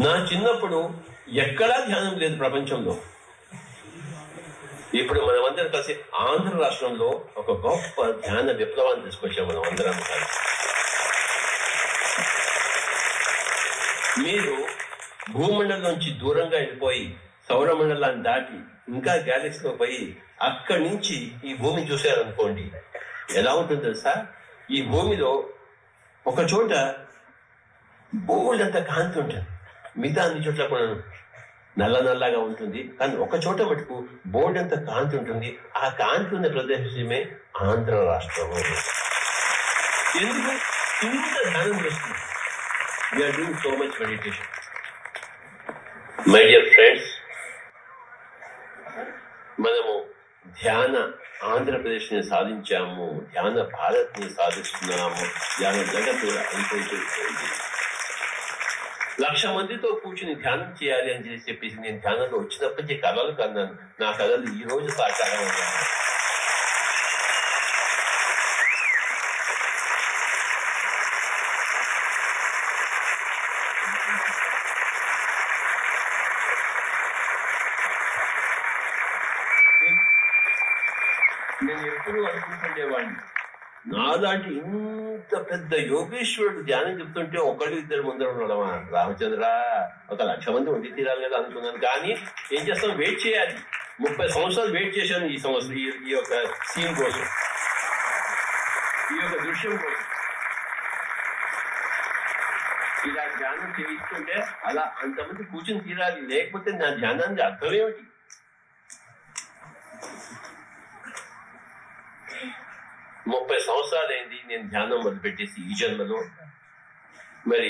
నా చిన్నప్పుడు ఎక్కడా ధ్యానం లేదు ప్రపంచంలో. ఇప్పుడు మనమందరం కలిసి ఆంధ్ర రాష్ట్రంలో ఒక గొప్ప ధ్యాన విప్లవాన్ని తీసుకొచ్చాం మనం అందరం కలిసి. మీరు భూమండలం నుంచి దూరంగా వెళ్ళిపోయి సౌరమండలాన్ని దాటి ఇంకా గ్యాలక్సీలో పోయి అక్కడి నుంచి ఈ భూమిని చూశారనుకోండి, ఎలా ఉంటుంది తెలుసా? ఈ భూమిలో ఒక చోట బోల్డంత కాంతి ఉంటుంది, మిగతా అన్ని చోట్ల కూడా నల్లగా ఉంటుంది. కానీ ఒక చోట మటుకు బోల్డంత కాంతి ఉంటుంది. ఆ కాంతి ఉన్న ప్రదేశమే ఆంధ్ర రాష్ట్రం. ఎందుకు ఇంత ధ్యానం చేస్తుంది? We're doing so much meditation. My dear friends, మనము ధ్యాన ఆంధ్రప్రదేశ్ ని సాధించాము, ధ్యాన భారత్ ని సాధిస్తున్నాము, ధ్యాన జగత్తు అయిపోయింది. 1,00,000 మందితో కూర్చుని ధ్యానం చేయాలి అని చెప్పేసి నేను ధ్యానంలో వచ్చినప్పటికీ కళలు కన్నాను. నా కళలు ఈ రోజు సాకారం అయ్యాను. నేను ఎప్పుడూ అనుకుంటుండేవాడిని, నాలాంటి ఇంత పెద్ద యోగేశ్వరుడు ధ్యానం చెప్తుంటే ఒకళ్ళు ఇద్దరు ముందర ఉండడమా రామచంద్ర, 1,00,000 మంది ఉండి తీరాలి కదా అనుకున్నాను. కానీ ఏం చేస్తాం, వెయిట్ చేయాలి. 30 సంవత్సరాలు వెయిట్ చేశాను ఈ సంవత్సరం, ఈ యొక్క సీన్ కోసం, ఈ యొక్క దృశ్యం కోసం. ఇలా ధ్యానం చేయిస్తుంటే అలా అంతమంది కూర్చొని తీరాలి, లేకపోతే నా ధ్యానానికి అర్థం ఏమిటి? ముప్పై సంవత్సరాలైంది నేను ధ్యానం మొదలుపెట్టేసి ఈ జన్మలో. మరి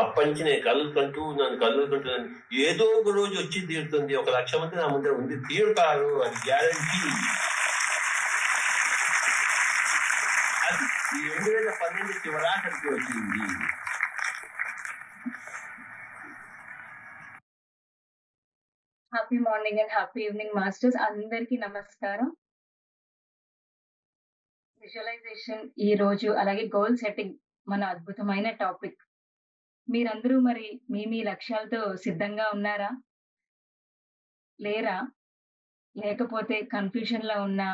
అప్పటి నుంచి నేను కలుగుకుంటున్నాను. ఏదో ఒక రోజు వచ్చి తీరుతుంది. 1,00,000 మంది నా ముందర ఉంది, తీరుతారు, అది గ్యారంటీ. అది ఈ 2012 చివరాఖరికి వచ్చింది. Happy morning and happy evening masters. అందరికీ నమస్కారం. విజువలైజేషన్ ఈ రోజు, అలాగే గోల్ సెట్టింగ్ మన అద్భుతమైన టాపిక్. మీరందరూ మరి మీ లక్ష్యాలతో సిద్ధంగా ఉన్నారా? లేరా? లేకపోతే కన్ఫ్యూజన్ లో ఉన్నా,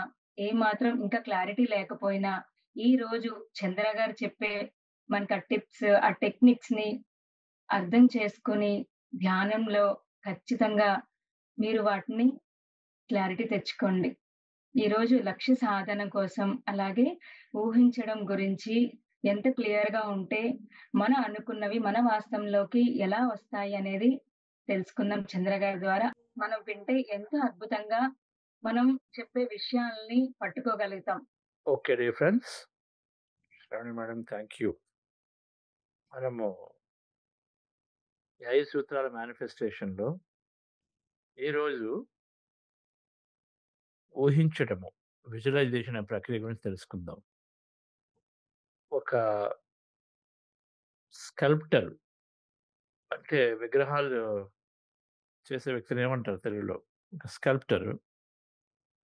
ఏ మాత్రం ఇంకా క్లారిటీ లేకపోయినా, ఈ రోజు చంద్ర గారు చెప్పే మనకి ఆ టిప్స్, ఆ టెక్నిక్స్ ని అర్థం చేసుకుని ధ్యానంలో ఖచ్చితంగా మీరు వాటిని క్లారిటీ తెచ్చుకోండి. ఈ రోజు లక్ష్య సాధన కోసం, అలాగే ఊహించడం గురించి ఎంత క్లియర్ గా ఉంటే మన అనుకున్నవి మన వాస్తవంలోకి ఎలా వస్తాయి అనేది తెలుసుకుందాం చంద్ర గారి ద్వారా. మనం వింటే ఎంత అద్భుతంగా మనం చెప్పే విషయాల్ని పట్టుకోగలుగుతాం. Okay dear friends, Shravani madam thank you. మనము 5 సూత్రాల మేనిఫెస్టేషన్లో ఈరోజు ఊహించటము, విజువలైజేషన్ అనే ప్రక్రియ గురించి తెలుసుకుందాం. ఒక స్కల్ప్టర్ అంటే విగ్రహాలు చేసే వ్యక్తిని ఏమంటారు తెలుగులో? ఒక స్కల్ప్టర్.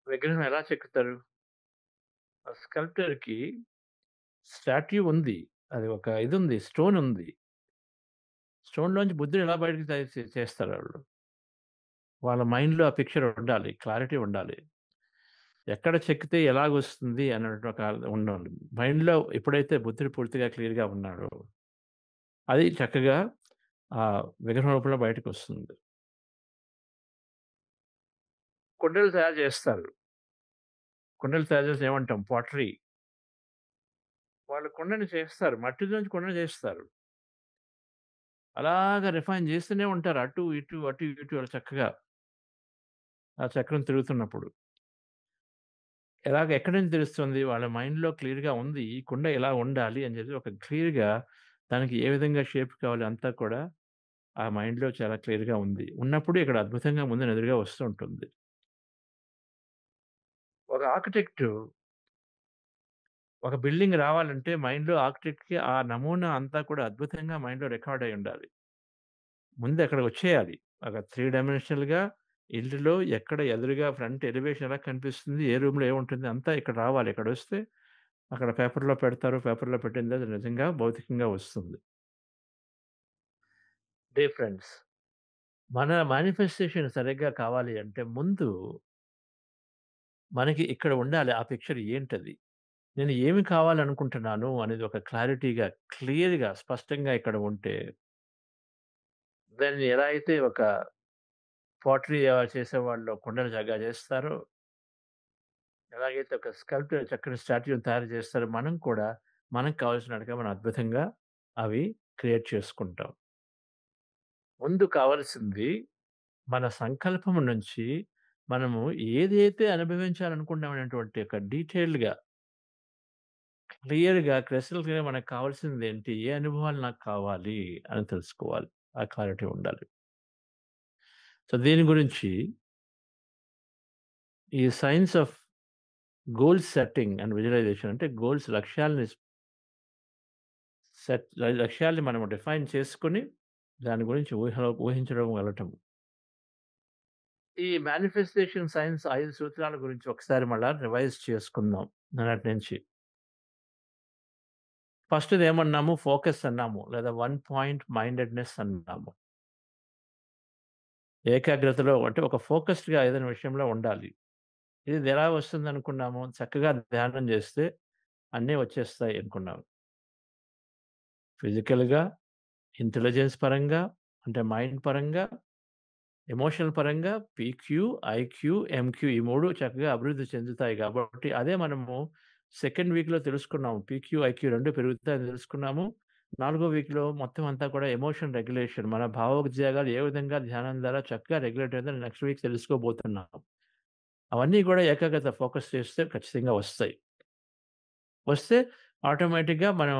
విగ్రహం ఎలా చెక్కుతారు? ఆ స్కల్ప్టర్కి స్టాట్యూ ఉంది, అది ఒక ఇది ఉంది, స్టోన్ ఉంది. స్టోన్లోంచి బుద్ధుడు ఎలా బయటకు చేస్తారు వాళ్ళు? వాళ్ళ మైండ్లో ఆ పిక్చర్ ఉండాలి, క్లారిటీ ఉండాలి. ఎక్కడ చెక్కితే ఎలాగొస్తుంది అన్నట్టు ఒక ఉండాలి మైండ్లో. ఎప్పుడైతే బుద్ధుడు పూర్తిగా క్లియర్గా ఉన్నాడో అది చక్కగా ఆ విగ్రహం రూపంలో బయటకు వస్తుంది. కుండలు తయారు చేస్తారు. కుండలు తయారు చేసి ఏమంటాం? పాటరీ. వాళ్ళు కుండని చేస్తారు, మట్టిలోంచి కుండని చేస్తారు. అలాగా రిఫైన్ చేస్తూనే ఉంటారు, అటు ఇటు అటు ఇటు అలా చక్కగా ఆ చక్రం తిరుగుతున్నప్పుడు. ఎక్కడి నుంచి తెలుస్తుంది? వాళ్ళ మైండ్లో క్లియర్గా ఉంది, ఈ కుండ ఎలా ఉండాలి అని చెప్పి ఒక క్లియర్గా దానికి ఏ విధంగా షేప్ కావాలి అంతా కూడా ఆ మైండ్లో చాలా క్లియర్గా ఉంది. ఉన్నప్పుడు ఇక్కడ అద్భుతంగా ముందు ఎదురుగా వస్తూ ఉంటుంది. ఒక ఆర్కిటెక్టు ఒక బిల్డింగ్ రావాలంటే మైండ్లో ఆర్కిటెక్ట్కి ఆ నమూనా అంతా కూడా అద్భుతంగా మైండ్లో రికార్డ్ అయి ఉండాలి. ముందు అక్కడ వచ్చేయాలి. ఒక 3 డైమెన్షనల్గా ఇల్లులో ఎక్కడ ఎదురుగా ఫ్రంట్ ఎలివేషన్ ఎలా కనిపిస్తుంది, ఏ రూమ్లో ఏముంటుంది అంతా ఇక్కడ రావాలి. ఇక్కడ వస్తే అక్కడ పేపర్‌లో పెడతారు. పేపర్‌లో పెట్టిన తర్వాత నిజంగా భౌతికంగా వస్తుంది. డియర్ ఫ్రెండ్స్, మన మేనిఫెస్టేషన్ సరిగ్గా కావాలి అంటే ముందు మనకి ఇక్కడ ఉండాలి. ఆ పిక్చర్ ఏంటది? నేను ఏమి కావాలనుకుంటున్నాను అనేది ఒక క్లారిటీగా, క్లియర్‌గా, స్పష్టంగా ఇక్కడ ఉంటే, దాన్ని ఎలా అయితే ఒక పాటరీ చేసేవాళ్ళు కుండలు చక్కగా చేస్తారో, ఎలాగైతే ఒక స్కల్ప్చర్ చక్కని స్టాట్యూని తయారు చేస్తారో, మనం కూడా మనకు కావాల్సినట్టుగా మనం అద్భుతంగా అవి క్రియేట్ చేసుకుంటాం. ముందు కావాల్సింది మన సంకల్పం నుంచి మనము ఏదైతే అనుభవించాలనుకుంటున్నామనేటువంటి ఒక డీటెయిల్డ్‌గా, క్రిస్టల్ క్లియర్‌గా మనకు కావాల్సిందేంటి? ఏ అనుభవాలు నాకు కావాలి అని తెలుసుకోవాలి. ఆ క్లారిటీ ఉండాలి. సో, దీని గురించి ఈ science of goal setting and visualization అంటే లక్ష్యాల్ని మనం డిఫైన్ చేసుకొని దాని గురించి ఊహించడం వెళ్ళటం. ఈ మేనిఫెస్టేషన్ సైన్స్ 5 సూత్రాల గురించి ఒకసారి మళ్ళా రివైజ్ చేసుకుందాం నిన్నటి నుంచి. ఫస్ట్‌ది ఏమన్నాము? ఫోకస్ అన్నాము. లేదా వన్ పాయింట్ మైండెడ్‌నెస్ అన్నాము. ఏకాగ్రతలో అంటే ఒక ఫోకస్డ్‌గా ఏదైనా విషయంలో ఉండాలి. ఇది ఎలా వస్తుందనుకున్నాము? చక్కగా ధ్యానం చేస్తే అన్నీ వచ్చేస్తాయి అనుకున్నాం. ఫిజికల్‌గా, ఇంటెలిజెన్స్ పరంగా, అంటే మైండ్ పరంగా, ఎమోషనల్ పరంగా పీక్యూ, ఐక్యూ, ఎంక్యూ ఈ 3 చక్కగా అభివృద్ధి చెందుతాయి కాబట్టి, అదే మనము సెకండ్ వీక్‌లో తెలుసుకున్నాము. పీక్యూ, ఐక్యూ 2 పెరుగుతాయని తెలుసుకున్నాము. నాలుగో వీక్‌లో మొత్తం అంతా కూడా ఎమోషన్ రెగ్యులేషన్ మన భావోద్వేగాలు ఏ విధంగా ధ్యానం ద్వారా చక్కగా రెగ్యులేట్ అవుతాయో నెక్స్ట్ వీక్ తెలుసుకోబోతున్నాం. అవన్నీ కూడా ఏకాగ్రత ఫోకస్ చేస్తే ఖచ్చితంగా వస్తాయి. వస్తే ఆటోమేటిక్‌గా మనం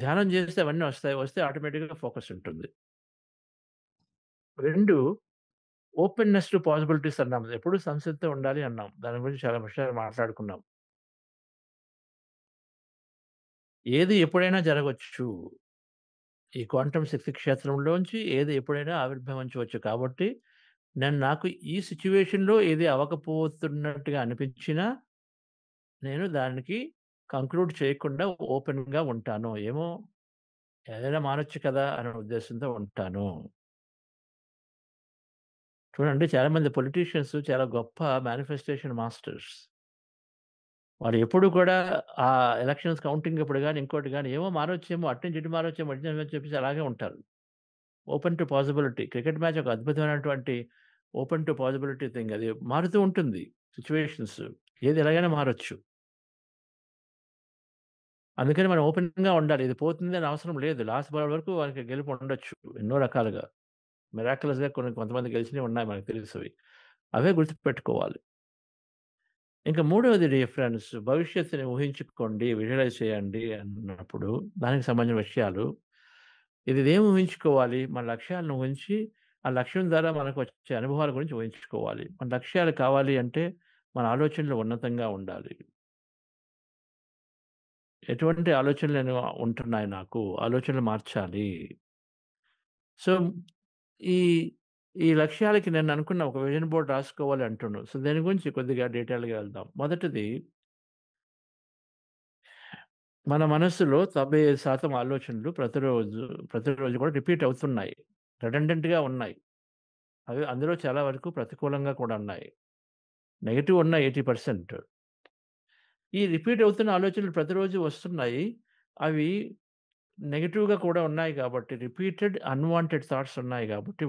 ధ్యానం చేస్తే అవన్నీ వస్తాయి. వస్తే ఆటోమేటిక్‌గా ఫోకస్ ఉంటుంది. 2 ఓపెన్‌నెస్ టు పాసిబిలిటీస్ అన్నాం. ఎప్పుడు సంసిద్ధత ఉండాలి అన్నాం. దాని గురించి చాలా విషయాలు మాట్లాడుకున్నాం. ఏది ఎప్పుడైనా జరగొచ్చు. ఈ క్వాంటం శక్తి క్షేత్రంలోంచి ఏది ఎప్పుడైనా ఆవిర్భవించవచ్చు కాబట్టి, నాకు ఈ సిట్యుయేషన్‌లో ఏది అవ్వకపోతున్నట్టుగా అనిపించినా, నేను దానికి కంక్లూడ్ చేయకుండా ఓపెన్‌గా ఉంటాను. ఏమో ఏదైనా మారొచ్చు కదా! అనే ఉద్దేశంతో ఉంటాను. చూడండి చాలామంది పొలిటీషియన్స్ చాలా గొప్ప మేనిఫెస్టేషన్ మాస్టర్స్. వాళ్ళు ఎప్పుడు కూడా ఎలక్షన్స్ కౌంటింగ్ అప్పుడు గాని, ఇంకోటి గాని ఏమో మారొచ్చేమో, అటు నుంచి ఇటు మారొచ్చేమో, ఇటు నుంచి అని చెప్పేసి అలాగే ఉంటారు. Open to possibility. Cricket match ఒక అద్భుతమైనటువంటి ఓపెన్ టు పాసిబిలిటీ థింగ్. అది మారుతూ ఉంటుంది సిట్యుయేషన్స్. ఏది ఎలాగైనా మారొచ్చు. అందుకని మనం ఓపెన్‌గా ఉండాలి. ఇది పోతుంది అని అవసరం లేదు. లాస్ట్ బాల్ వరకు వానికి గెలుపు ఉండొచ్చు. ఎన్నో రకాలుగా. మిరాకిలస్‌గా కొంతమంది గెలిచినవి ఉన్నాయి మనకు తెలుసవి. అవే గుర్తుపెట్టుకోవాలి. ఇంకా మూడవది డియర్ ఫ్రెండ్స్ భవిష్యత్తుని ఊహించుకోండి, విజువలైజ్ చేయండి అన్నప్పుడు దానికి సంబంధించిన విషయాలు. ఇదేం ఊహించుకోవాలి? మన లక్ష్యాలను ఊహించి, ఆ లక్ష్యం ద్వారా మనకొచ్చే అనుభవాల గురించి ఊహించుకోవాలి. మన లక్ష్యాలు కావాలి అంటే మన ఆలోచనలు ఉన్నతంగా ఉండాలి. ఎటువంటి ఆలోచనలు ఉంటున్నాయి నాకు? ఆలోచనలు మార్చాలి. సో, ఈ ఈ లక్ష్యాలకి నేను అనుకున్న ఒక విజన్ బోర్డ్ రాసుకోవాలి అంటున్నాను. సో, దీని గురించి కొద్దిగా డీటెయిల్‌గా వెళ్దాం. మొదటిది మన మనస్సులో 95% ఆలోచనలు ప్రతిరోజు కూడా రిపీట్ అవుతున్నాయి. రెడండెంట్‌గా ఉన్నాయి. అవి అందులో చాలా వరకు ప్రతికూలంగా కూడా ఉన్నాయి. నెగెటివ్ ఉన్నాయి 80%. ఈ రిపీట్ అవుతున్న ఆలోచనలు ప్రతిరోజు వస్తున్నాయి. అవి నెగెటివ్‌గా కూడా ఉన్నాయి కాబట్టి రిపీటెడ్ అన్‌వాంటెడ్ థాట్స్ ఉన్నాయి కాబట్టి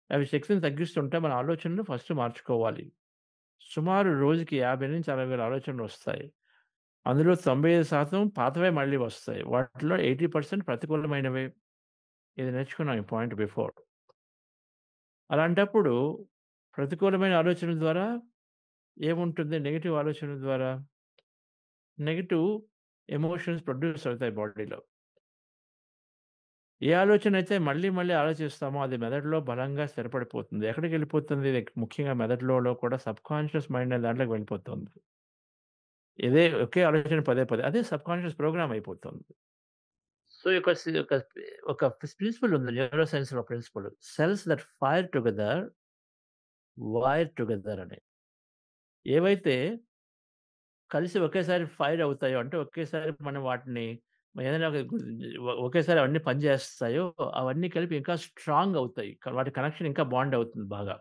అవి శక్తిని తగ్గిస్తుంటే మన ఆలోచనలు ఫస్ట్ మార్చుకోవాలి. సుమారు రోజుకి 50-60 వేల ఆలోచనలొస్తాయి. అందులో 95% పాతవే మళ్ళీ వస్తాయి. వాటిలో 80% ప్రతికూలమైనవే. ఇది నేర్చుకున్నాం ఈ పాయింట్ బిఫోర్. అలాంటప్పుడు ప్రతికూలమైన ఆలోచనల ద్వారా ఏముంటుంది? నెగెటివ్ ఆలోచనల ద్వారా నెగెటివ్ ఎమోషన్స్ ప్రొడ్యూస్ అవుతాయి బాడీలో. ఏ ఆలోచనైతే మళ్ళీ ఆలోచిస్తామో అది మెదడులో బలంగా స్థిరపడిపోతుంది. ఎక్కడికెళ్ళిపోతుంది? ఇది ముఖ్యంగా మెదడులో కూడా సబ్‌కాన్షియస్ మైండ్ అనే దాంట్లోకి వెళ్ళిపోతుంది. ఒకే ఆలోచన పదే అదే సబ్‌కాన్షియస్ ప్రోగ్రామ్ అయిపోతుంది. సో, ఒక ప్రిన్సిపల్ ఉంది న్యూరో సైన్స్‌లో principle. Cells that fire together wire together అని. ఏవైతే కలిసి ఒకేసారి ఫైర్ అవుతాయో, అంటే ఒకేసారి మనం వాటిని ఏదైనా ఒకేసారి అవన్నీ పనిచేస్తాయో, అవన్నీ కలిపి ఇంకా స్ట్రాంగ్ అవుతాయి. వాటి కనెక్షన్ ఇంకా బాండ్ అవుతుంది బాగా.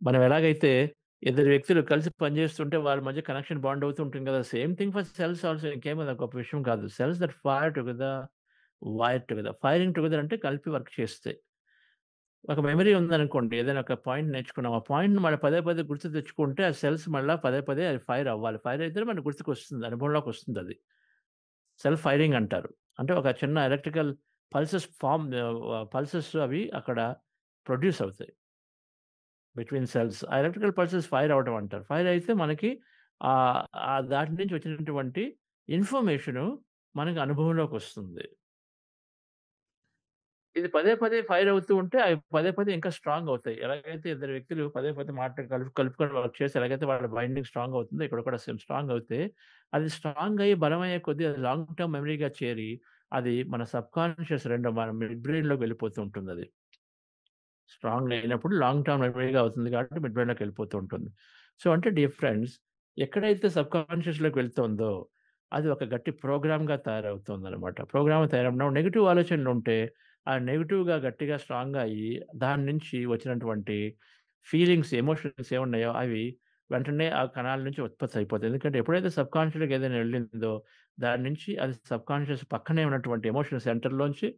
మనం ఎలాగైతే ఇద్దరు వ్యక్తులు కలిసి పనిచేస్తుంటే వాళ్ళ మధ్య కనెక్షన్ బాండ్ అవుతూ ఉంటుంది కదా! Same thing for cells also, ఇంకేం అది గొప్ప విషయం కాదు. Cells that fire together, wire together. Firing together అంటే కలిపి వర్క్ చేస్తాయి. ఒక మెమరీ ఉందనుకోండి. ఏదైనా ఒక పాయింట్ నేర్చుకున్నాం. ఆ పాయింట్‌ని మళ్ళీ పదే పదే గుర్తు తెచ్చుకుంటే ఆ సెల్స్ మళ్ళా పదే పదే అది ఫైర్ అవ్వాలి. ఫైర్ అయితేనే మనకు గుర్తుకొస్తుంది. అనుభవంలోకొస్తుందది. సెల్ఫ్ ఫైరింగ్ అంటారు. అంటే ఒక చిన్న ఎలక్ట్రికల్ పల్సెస్ అవి అక్కడ ప్రొడ్యూస్ అవుతాయి బిట్వీన్ సెల్స్. ఆ ఎలక్ట్రికల్ పల్సెస్ ఫైర్ అవ్వడం అంటారు. ఫైర్ అయితే మనకి ఆహ్, దాటి నుంచి వచ్చినటువంటి ఇన్ఫర్మేషను మనకు అనుభవంలోకొస్తుంది. ఇది పదే పదే ఫైర్ అవుతూ ఉంటే అవి పదే పదే ఇంకా స్ట్రాంగ్ అవుతాయి. ఎలాగైతే ఇద్దరు వ్యక్తులు పదే పదే కలుపుకొని వర్క్ చేసి ఎలాగైతే వాళ్ళ బైండింగ్ స్ట్రాంగ్ అవుతుందో ఇక్కడ కూడా సేమ్ స్ట్రాంగ్ అవుతే, అది స్ట్రాంగ్ అయ్యి బలమయ్యే కొద్దీ అది లాంగ్ టర్మ్ మెమరీగా చేరి, అది మన సబ్‌కాన్షియస్ మన మిడ్ బ్రెయిన్‌లోకి వెళ్ళిపోతూ ఉంటుందది. స్ట్రాంగ్ అయినప్పుడు లాంగ్ టర్మ్ మెమరీగా అవుతుంది కాబట్టి మిడ్ బ్రెయిన్‌లోకి వెళ్ళిపోతూ ఉంటుంది. సో, అంటే డియర్ ఫ్రెండ్స్, ఎక్కడైతే సబ్‌కాన్షియస్‌లోకి వెళ్తుందో, అది ఒక గట్టి ప్రోగ్రామ్‌గా తయారవుతుందనమాట. ప్రోగ్రామ్‌గా తయారవ్వడం నెగెటివ్ ఆలోచనలుంటే, ఆ నెగెటివ్‌గా గట్టిగా స్ట్రాంగ్‌గా అయ్యి, దాని నుంచి వచ్చినటువంటి ఫీలింగ్స్, ఎమోషన్స్ ఏమున్నాయో అవి వెంటనే ఆ కణాల నుంచి ఉత్పత్తి అయిపోతాయి. ఎందుకంటే ఎప్పుడైతే సబ్‌కాన్షియస్‌లోకి ఏదైనా వెళ్ళిందో, దాని నుంచి అది సబ్‌కాన్షియస్ పక్కనే ఉన్నటువంటి ఎమోషన్ సెంటర్‌లోంచి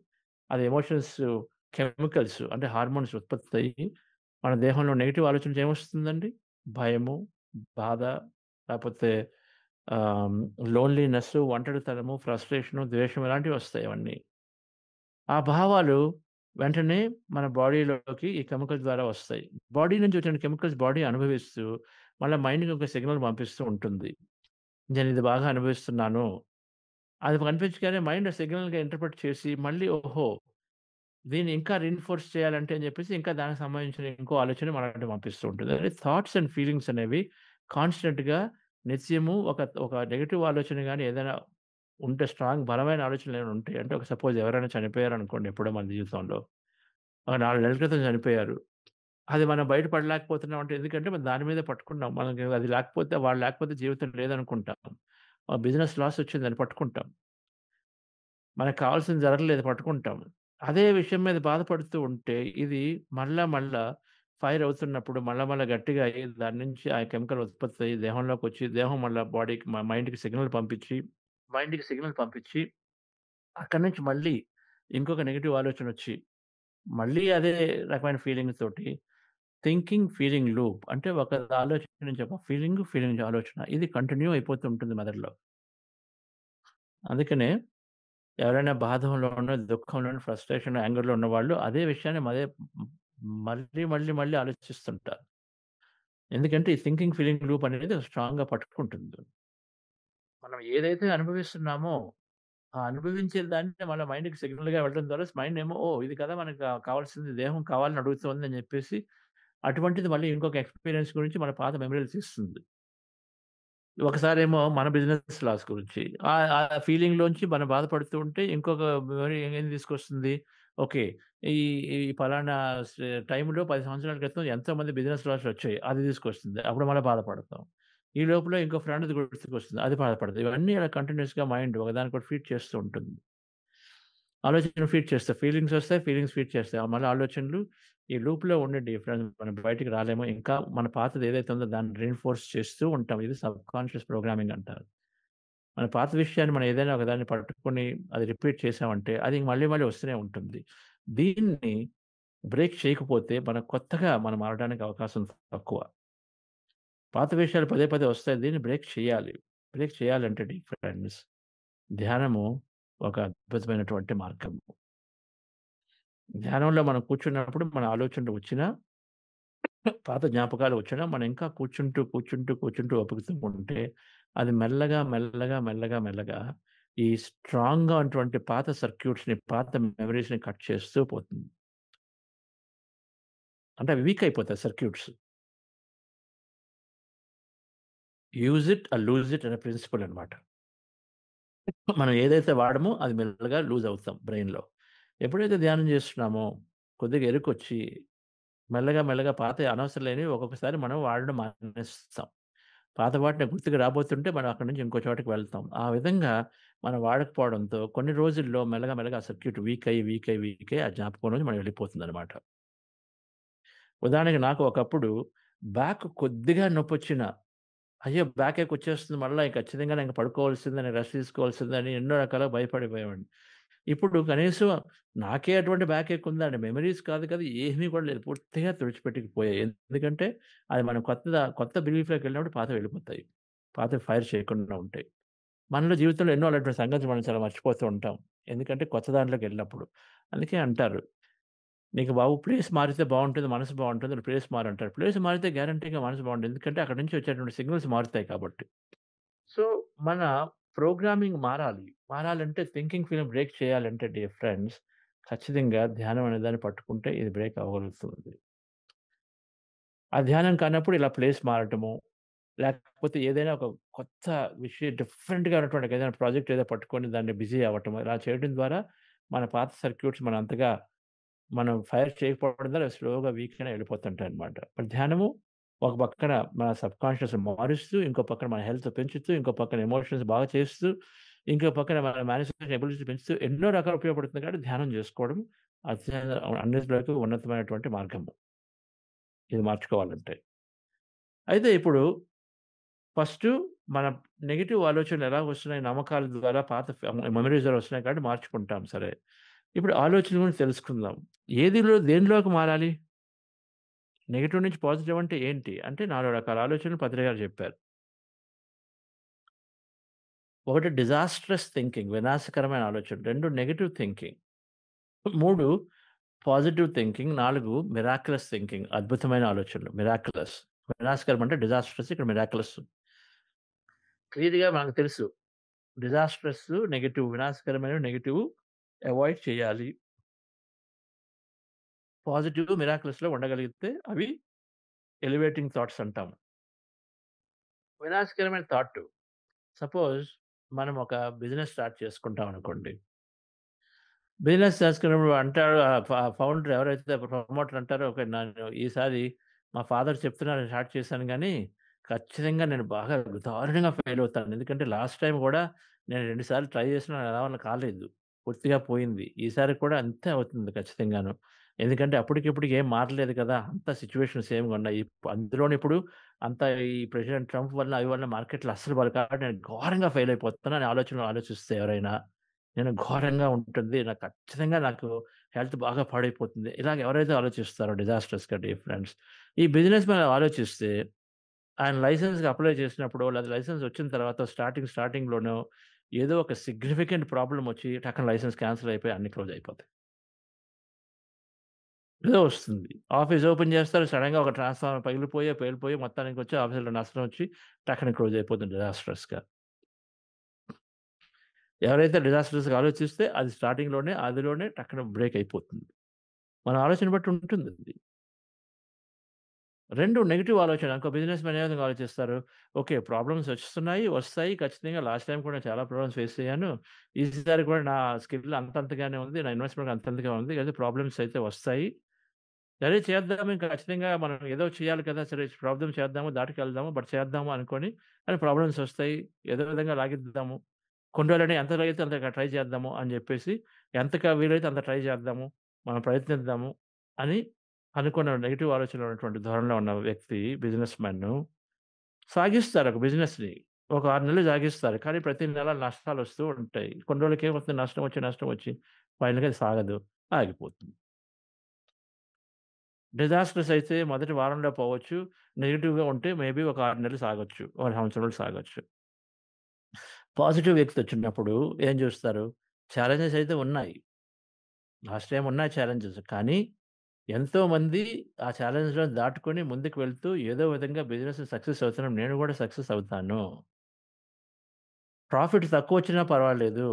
అది ఎమోషన్స్ కెమికల్స్ అంటే హార్మోన్స్ ఉత్పత్తయ్యి, మన దేహంలో నెగెటివ్ ఆలోచనలు ఏమొస్తుందండి? భయము, బాధ, లేపోతే ఆహ్, లోన్‌లీనెస్సు, ఒంటరితనము, ఫ్రస్ట్రేషను, ద్వేషం ఇలాంటివొస్తాయి అవన్నీ. ఆ భావాలు వెంటనే మన బాడీలోకి ఈ కెమికల్స్ ద్వారా వస్తాయి. బాడీ నుంచి వచ్చిన కెమికల్స్ బాడీ అనుభవిస్తూ, మళ్ళా మైండ్‌కి ఒక సిగ్నల్ పంపిస్తూ ఉంటుంది. నేనిది బాగా అనుభవిస్తున్నాను. అది కనిపించగానే మైండ్ ఆ సిగ్నల్‌గా ఇంటర్ప్రెట్ చేసి, మళ్ళీ ఓహో! దీన్ని ఇంకా రీన్ఫోర్స్ చేయాలంటే అని చెప్పేసి ఇంకా దానికి సంబంధించిన ఇంకో ఆలోచన మనకి పంపిస్తూ ఉంటుంది. అంటే థాట్స్ అండ్ ఫీలింగ్స్ అనేవి కాన్స్టెంట్‌గా నిత్యము ఒక ఒక నెగెటివ్ ఆలోచన గాని ఏదైనా ఉంటే స్ట్రాంగ్ బలమైన ఆలోచనలు ఏమైనా ఉంటాయి. అంటే ఒక సపోజ్ ఎవరైనా చనిపోయారనుకోండి ఎప్పుడో మన జీవితంలో. ఒక 4 నెలల క్రితం చనిపోయారు. అది మనం బయట పడలేకపోతున్నాం అంటే ఎందుకంటే మనం దాని మీదే పట్టుకున్నాం. మనకి అది లేకపోతే వాళ్ళు లేకపోతే జీవితం లేదనుకుంటాం. బిజినెస్ లాస్ వచ్చిందని పట్టుకుంటాం. మనకు కావాల్సింది జరగలేదు పట్టుకుంటాం. అదే విషయం మీద బాధపడుతూ ఉంటే, ఇది మళ్ళా ఫైర్ అవుతున్నప్పుడు మళ్ళా గట్టిగా అయ్యి దాని నుంచి ఆ కెమికల్ ఉత్పత్తి అయ్యి దేహంలోకొచ్చి, దేహం మళ్ళా బాడీకి మైండ్‌కి సిగ్నల్ పంపించి, అక్కడి నుంచి మళ్ళీ ఇంకొక నెగెటివ్ ఆలోచనొచ్చి, మళ్ళీ అదే రకమైన ఫీలింగ్ తోటి థింకింగ్, ఫీలింగ్ లూప్ అంటే ఒక ఆలోచన నుంచి ఒక ఫీలింగ్ నుంచి ఆలోచన. ఇది కంటిన్యూ అయిపోతూ ఉంటుంది మెదడులో. అందుకనే ఎవరైనా బాధలోనో, దుఃఖంలోనో, ఫ్రస్ట్రేషన్, యాంగర్‌లో ఉన్నవాళ్ళు అదే విషయాన్ని మళ్ళీ ఆలోచిస్తుంటారు. ఎందుకంటే ఈ థింకింగ్, ఫీలింగ్ లూప్ అనేది స్ట్రాంగ్‌గా పట్టుకుంటుంది. మనం ఏదైతే అనుభవిస్తున్నామో, ఆ అనుభవించే దాన్ని మన మైండ్‌కి సిగ్నల్‌గా వెళ్ళడం ద్వారా మైండ్ ఏమో ఓహ్! ఇది కదా మనకు కావాల్సింది దేహం కావాలని అడుగుతోంది అని చెప్పేసి, అటువంటిది మళ్ళీ ఇంకొక ఎక్స్‌పీరియన్స్ గురించి మన పాత మెమరీలు తీస్తుంది. ఒకసారేమో మన బిజినెస్ లాస్ గురించి. ఆ ఫీలింగ్‌లోంచి మనం బాధపడుతూ ఉంటే ఇంకొక మెమరీ ఏం తీసుకొస్తుంది? ఓకే. ఈ ఈ పలానా టైంలో 10 సంవత్సరాల క్రితం ఎంతోమంది బిజినెస్ లాస్‌లొచ్చాయి. అది తీసుకొస్తుంది. అప్పుడు మళ్ళా బాధపడతాం. ఈ లోపల ఇంకో ఫ్రెండ్‌ది గుర్తుకొస్తుంది. అది బాధపడతాం. ఇవన్నీ అలా కంటిన్యూయస్‌గా మైండ్ ఒకదానికొకటి ఫీడ్ చేస్తూ ఉంటుంది. ఆలోచనలు ఫీడ్ చేస్తాయి. ఫీలింగ్స్ వస్తాయి. ఫీలింగ్స్ ఫీడ్ చేస్తాయి. మళ్ళీ ఆలోచనలు ఈ లూప్‌లో ఉండి డిఫరెన్స్ మనం బయటికి రాలేము. ఇంకా మన పాతది ఏదైతే ఉందో దాన్ని రీన్ఫోర్స్ చేస్తూ ఉంటాం. ఇది సబ్‌కాన్షియస్ ప్రోగ్రామింగ్ అంటారు. మన పాత విషయాన్ని మనం ఏదైనా ఒకదాన్ని పట్టుకొని అది రిపీట్ చేసామంటే అది మళ్ళీ వస్తూనే ఉంటుంది. దీన్ని బ్రేక్ చేయకపోతే మనం మారడానికి అవకాశం తక్కువ. పాత విషయాలు పదే పదే వస్తాయి. దీన్ని బ్రేక్ చేయాలి. బ్రేక్ చేయాలంటే డీర్ ఫ్రెండ్స్ ధ్యానము ఒక అద్భుతమైనటువంటి మార్గం. ధ్యానంలో మనం కూర్చున్నప్పుడు మన ఆలోచనలు వచ్చినా, పాత జ్ఞాపకాలు వచ్చినా, మనం ఇంకా కూర్చుంటూ ఓపికతో ఉంటే, అది మెల్లగా ఈ స్ట్రాంగ్‌గా ఉన్నటువంటి పాత సర్క్యూట్స్‌ని, పాత మెమోరీస్‌ని కట్ చేస్తూ పోతుంది. అంటే అవి వీక్ అయిపోతాయి circuits. Use it or lose it అనే ప్రిన్సిపల్ అన్నమాట. మనం ఏదైతే వాడమో అది మెల్లగా లూజ్ అవుతాం బ్రెయిన్‌లో. ఎప్పుడైతే ధ్యానం చేస్తున్నామో, కొద్దిగా ఎరుకొచ్చి మెల్లగా పాతయి అనవసరం లేనివి ఒక్కొక్కసారి మనం వాడడం మానేస్తాం. పాత వాటిని గుర్తుకు రాబోతుంటే మనం అక్కడి నుంచి ఇంకో చోటకి వెళ్తాం. ఆ విధంగా మనం వాడకపోవడంతో కొన్ని రోజుల్లో మెల్లగా ఆ సర్క్యూట్ వీక్ అయ్యి ఆ జ్ఞాపకం నుంచి మనం వెళ్ళిపోతుందనమాట. ఉదాహరణకి నాకు ఒకప్పుడు బ్యాక్ కొద్దిగా నొప్పొచ్చినా, అయ్యో! బ్యాక్ ఏక్ వచ్చేస్తుంది మళ్ళా ఖచ్చితంగా నేను పడుకోవాల్సిందని, రెస్ట్ తీసుకోవాల్సిందని ఎన్నో రకాలుగా భయపడిపోయేవాడిని. ఇప్పుడు కనీసం నాకే అటువంటి బ్యాక్ ఏక్ ఉందండి. మెమోరీస్ కాదు కదా! ఏమీ కూడా లేదు. పూర్తిగా తుడిచిపెట్టుకుపోయాయి. ఎందుకంటే అది మనం కొత్త బిలీఫ్‌లోకి వెళ్ళినప్పుడు పాతవి వెళ్ళిపోతాయి. పాతవి ఫైర్ చేయకుండా ఉంటాయి. మనలో జీవితంలో ఎన్నో అలాంటి సంగతులు మనం చాలా మర్చిపోతూ ఉంటాం. ఎందుకంటే కొత్త దాంట్లోకి వెళ్ళినప్పుడు. అందుకే అంటారు, "నీకు బాబు ప్లేస్ మారితే బావుంటుంది. మనసు బావుంటుంది. నువ్వు ప్లేస్ మారంటారు." ప్లేస్ మారితే గ్యారంటీగా మనసు బావుంటుంది. ఎందుకంటే అక్కడి నుంచి వచ్చేటువంటి సిగ్నల్స్ మారుతాయి కాబట్టి. సో, మన ప్రోగ్రామింగ్ మారాలి. మారాలంటే థింకింగ్ ఫీల్‌ని బ్రేక్ చేయాలంటే డియర్ ఫ్రెండ్స్, ఖచ్చితంగా ధ్యానం అనే దాన్ని పట్టుకుంటే ఇది బ్రేక్ అవ్వగలుగుతుంది. ఆ ధ్యానం కానప్పుడు ఇలా ప్లేస్ మారటము, లేకపోతే ఏదైనా ఒక కొత్త విషయం డిఫరెంట్‌గా ఉన్నటువంటి ఏదైనా ప్రాజెక్ట్ ఏదో పట్టుకొని దాన్ని బిజీ అవ్వటము. ఇలా చేయడం ద్వారా మన పాత సర్క్యూట్స్ మనం అంతగా మనం ఫైర్ చేయకపోవడం ద్వారా స్లోగా వీక్‌గానే వెళ్ళిపోతుంటాయన్నమాట. మరి ధ్యానము ఒక పక్కన మన సబ్‌కాన్షియస్ మారుస్తూ, ఇంకో పక్కన మన హెల్త్ పెంచుతూ, ఇంకో పక్కన ఎమోషన్స్ బాగా చేస్తూ, ఇంకో పక్కన మన మేనేజ్‌మెంట్ ఎబిలిటీస్ పెంచుతూ ఎన్నో రకాలు ఉపయోగపడుతుంది కాబట్టి ధ్యానం చేసుకోవడం అన్నిటిలోకి ఉన్నతమైనటువంటి మార్గము. ఇది మార్చుకోవాలంటే. అయితే ఇప్పుడు ఫస్టు మన నెగెటివ్ ఆలోచనలు ఎలా వస్తున్నాయి? నమ్మకాల ద్వారా పాత మెమోరీస్ ద్వారా వస్తున్నాయి కాబట్టి మార్చుకుంటాం సరే. ఇప్పుడు ఆలోచనల గురించి తెలుసుకుందాం. దేనిలోకి మారాలి? నెగెటివ్ నుంచి పాజిటివ్ అంటే ఏంటి? అంటే 4 రకాల ఆలోచనలు పత్రి గారు చెప్పారు. ఒకటి డిజాస్ట్రస్ థింకింగ్ వినాశకరమైన ఆలోచన. 2 negative thinking. 3 positive thinking. 4 miraculous thinking అద్భుతమైన ఆలోచనలు. మిరాక్యులస్. వినాశకరం అంటే డిజాస్ట్రస్ ఇక్కడ మిరాక్యులస్. క్లియర్‌గా మనకు తెలుసు. డిజాస్ట్రస్ నెగెటివ్ వినాశకరమైన నెగెటివ్ అవాయిడ్ చేయాలి. పాజిటివ్ మిరాక్యులస్‌లో ఉండగలిగితే అవి ఎలివేటింగ్ థాట్స్ అంటాం. వినాశకరమైన థాట్ సపోజ్ మనం ఒక బిజినెస్ స్టార్ట్ చేసుకుంటాం అనుకోండి. బిజినెస్ చేసుకున్నప్పుడు అంటాడు ఫౌండర్ ఎవరైతే ప్రమోటర్ అంటారో ఓకే. నేను ఈసారి మా ఫాదర్ చెప్తున్నారు స్టార్ట్ చేశాను గానీ, ఖచ్చితంగా నేను బాగా దారుణంగా ఫెయిల్ అవుతాను. ఎందుకంటే లాస్ట్ టైమ్ గూడా నేను 2 సార్లు ట్రై చేసినా నా వల్ల కాలేదు. పూర్తిగా పోయింది. ఈసారి కూడా అంతే అవుతుంది ఖచ్చితంగాను. ఎందుకంటే అప్పటికిప్పటికి ఏం మారలేదు కదా! అంతా సిట్యుయేషన్ సేమ్‌గా ఉన్నాయి. అందులోను ఇప్పుడు అంతా ఈ ప్రెసిడెంట్ ట్రంప్ వల్ల అవి వల్ల మార్కెట్‌లో అస్సలు బాలేదు కాబట్టి నేను ఘోరంగా ఫెయిల్ అయిపోతున్నాను అనే ఆలోచనలు ఆలోచిస్తే ఎవరైనా నేను ఘోరంగా ఉంటుంది. నాకు హెల్త్ బాగా పాడైపోతుంది. ఇలాగ ఎవరైతే ఆలోచిస్తారో డిజాస్టర్స్‌గా డియర్ ఫ్రెండ్స్, ఈ బిజినెస్ మ్యాన్ ఆలోచిస్తే ఆయన లైసెన్స్‌కి అప్లై చేసినప్పుడో, లేదా లైసెన్స్ వచ్చిన తర్వాత స్టార్టింగ్‌లోనో ఏదో ఒక సిగ్నిఫికెంట్ ప్రాబ్లమ్ వచ్చి టక్కన లైసెన్స్ క్యాన్సెల్ అయిపోయి అన్నీ క్లోజ్ అయిపోతాయి. ఏదో వస్తుంది. ఆఫీస్ ఓపెన్ చేస్తారు. సడెన్‌గా ఒక ట్రాన్స్‌ఫార్మర్ పేలిపోయి మొత్తానికొచ్చి ఆఫీస్‌లో నష్టం వచ్చి టక్కన క్లోజ్ అయిపోతుంది డిజాస్టర్స్‌గా. ఎవరైతే డిజాస్టర్స్‌గా ఆలోచిస్తే అది అందులోనే టక్కన బ్రేక్ అయిపోతుంది. మన ఆలోచన బట్టి ఉంటుందది. 2 నెగెటివ్ ఆలోచన. ఇంకో బిజినెస్ మ్యాన్ ఏ విధంగా ఆలోచిస్తారు? ఓకే. ప్రాబ్లమ్స్ వస్తాయి. ఖచ్చితంగా లాస్ట్ టైమ్ కూడా చాలా ప్రాబ్లమ్స్ ఫేస్ అయ్యాను. ఈసారి కూడా నా స్కిల్ అంతంతగానే ఉంది. నా ఇన్వెస్ట్‌మెంట్ అంతంతగా ఉంది. అయితే ప్రాబ్లమ్స్ అయితే వస్తాయి. సరే చేద్దాము. ఇంక ఖచ్చితంగా మనం ఏదో చేయాలి కదా! సరే ప్రాబ్లమ్ చేద్దాము, దాటుకెళ్దాము, చేద్దాము అనుకోని కానీ ప్రాబ్లమ్స్ వస్తాయి. ఏదో విధంగా లాగిద్దాము. కొన్ని రోజులని ఎంత వీలైతే అంత ట్రై చేద్దాము అని జెప్పేసి, వీలైతే అంత ట్రై చేద్దాము. మనం ప్రయత్నిద్దాము అని అనుకున్న నెగెటివ్ ఆలోచనలు ఉన్నటువంటి ధోరణిలో ఉన్న వ్యక్తి బిజినెస్ మ్యాను సాగిస్తారు ఒక బిజినెస్‌ని. ఒక 6 నెలలు సాగిస్తారు. కానీ ప్రతి నెల నష్టాలొస్తూ ఉంటాయి. కొన్ని రోజులకి ఏమవుతుంది నష్టం వచ్చి ఫైనల్‌గా అది సాగదు. ఆగిపోతుంది. డిజాస్టర్స్ అయితే మొదటి వారంలో పోవచ్చు. నెగెటివ్‌గా ఉంటే మేబీ ఒక 6 నెలలు సాగొచ్చు. ఒక సంవత్సరం రోజులు సాగొచ్చు. పాజిటివ్ వ్యక్తి వచ్చినప్పుడు ఏం జూస్తారు? ఛాలెంజెస్ అయితే ఉన్నాయి. లాస్ట్ టైమ్ ఉన్నాయి ఛాలెంజెస్. కానీ ఎంతోమంది ఆ ఛాలెంజ్‌లను దాటుకొని ముందుకు వెళ్తూ ఏదో విధంగా బిజినెస్‌లో సక్సెస్ అవుతున్నాం. నేను గూడా సక్సెస్ అవుతాను. ప్రాఫిట్ తక్కువొచ్చినా పర్వాలేదు.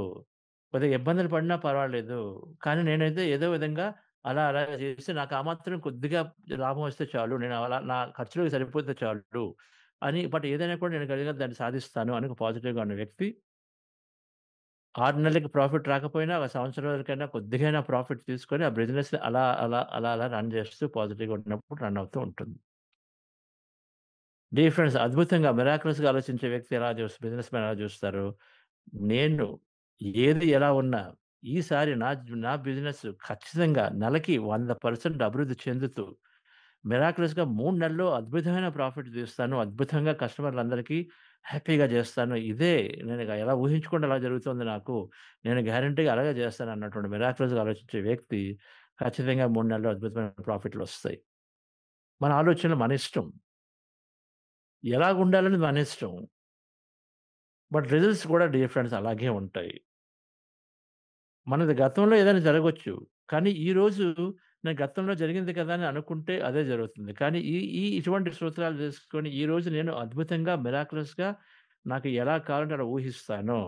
కొద్దిగా ఇబ్బందులు పడినా పర్వాలేదు. కానీ నేనైతే ఏదో విధంగా అలా చేసి నాకు ఆ మాత్రం కొద్దిగా లాభం వస్తే చాలు. నేను అలా నా ఖర్చులకు సరిపోతే చాలు అని ఏదైనా కూడా నేను గట్టిగా దాన్ని సాధిస్తాను అని ఒక పాజిటివ్‌గా ఉన్న వ్యక్తి 6 నెలలకి ప్రాఫిట్ రాకపోయినా ఒక సంవత్సరం వరకైనా కొద్దిగైనా ప్రాఫిట్ తీసుకొని ఆ బిజినెస్‌ని అలా రన్ చేస్తూ పాజిటివ్‌గా ఉన్నప్పుడు రన్ అవుతూ ఉంటుంది. డియర్ ఫ్రెండ్స్, అద్భుతంగా మిరాకిల్స్‌గా ఆలోచించే వ్యక్తి బిజినెస్ మ్యాన్ ఎలా చూస్తారు? నేను ఏది ఎలా ఉన్నా ఈసారి నా బిజినెస్ ఖచ్చితంగా నెలకి 100% అభివృద్ధి చెందుతూ మిరాకిల్స్‌గా 3 నెలల్లో అద్భుతమైన ప్రాఫిట్ తీస్తాను. అద్భుతంగా కస్టమర్లందరికీ హ్యాపీగా చేస్తాను. ఇదే నేను ఎలా ఊహించకుండా అలా జరుగుతుంది నాకు. నేను గ్యారంటీగా అలాగే చేస్తాను అన్నటువంటి మిరాకిల్స్‌గా ఆలోచించే వ్యక్తి ఖచ్చితంగా 3 నెలల్లో అద్భుతమైన ప్రాఫిట్‌లొస్తాయి. మన ఆలోచనలు మన ఇష్టం. ఎలాగుండాలనేది మన ఇష్టం. బట్ రిజల్ట్స్ కూడా డియర్ ఫ్రెండ్స్ అలాగే ఉంటాయి. మనది గతంలో ఏదైనా జరగొచ్చు. కానీ ఈరోజు నేను గతంలో జరిగింది కదా అని అనుకుంటే అదే జరుగుతుంది. కానీ ఈ ఈ ఇటువంటి సూత్రాలు తీసుకొని ఈరోజు నేను అద్భుతంగా మిరాకిలస్‌గా నాకు ఎలా కావాలంటే అలా ఊహిస్తాను.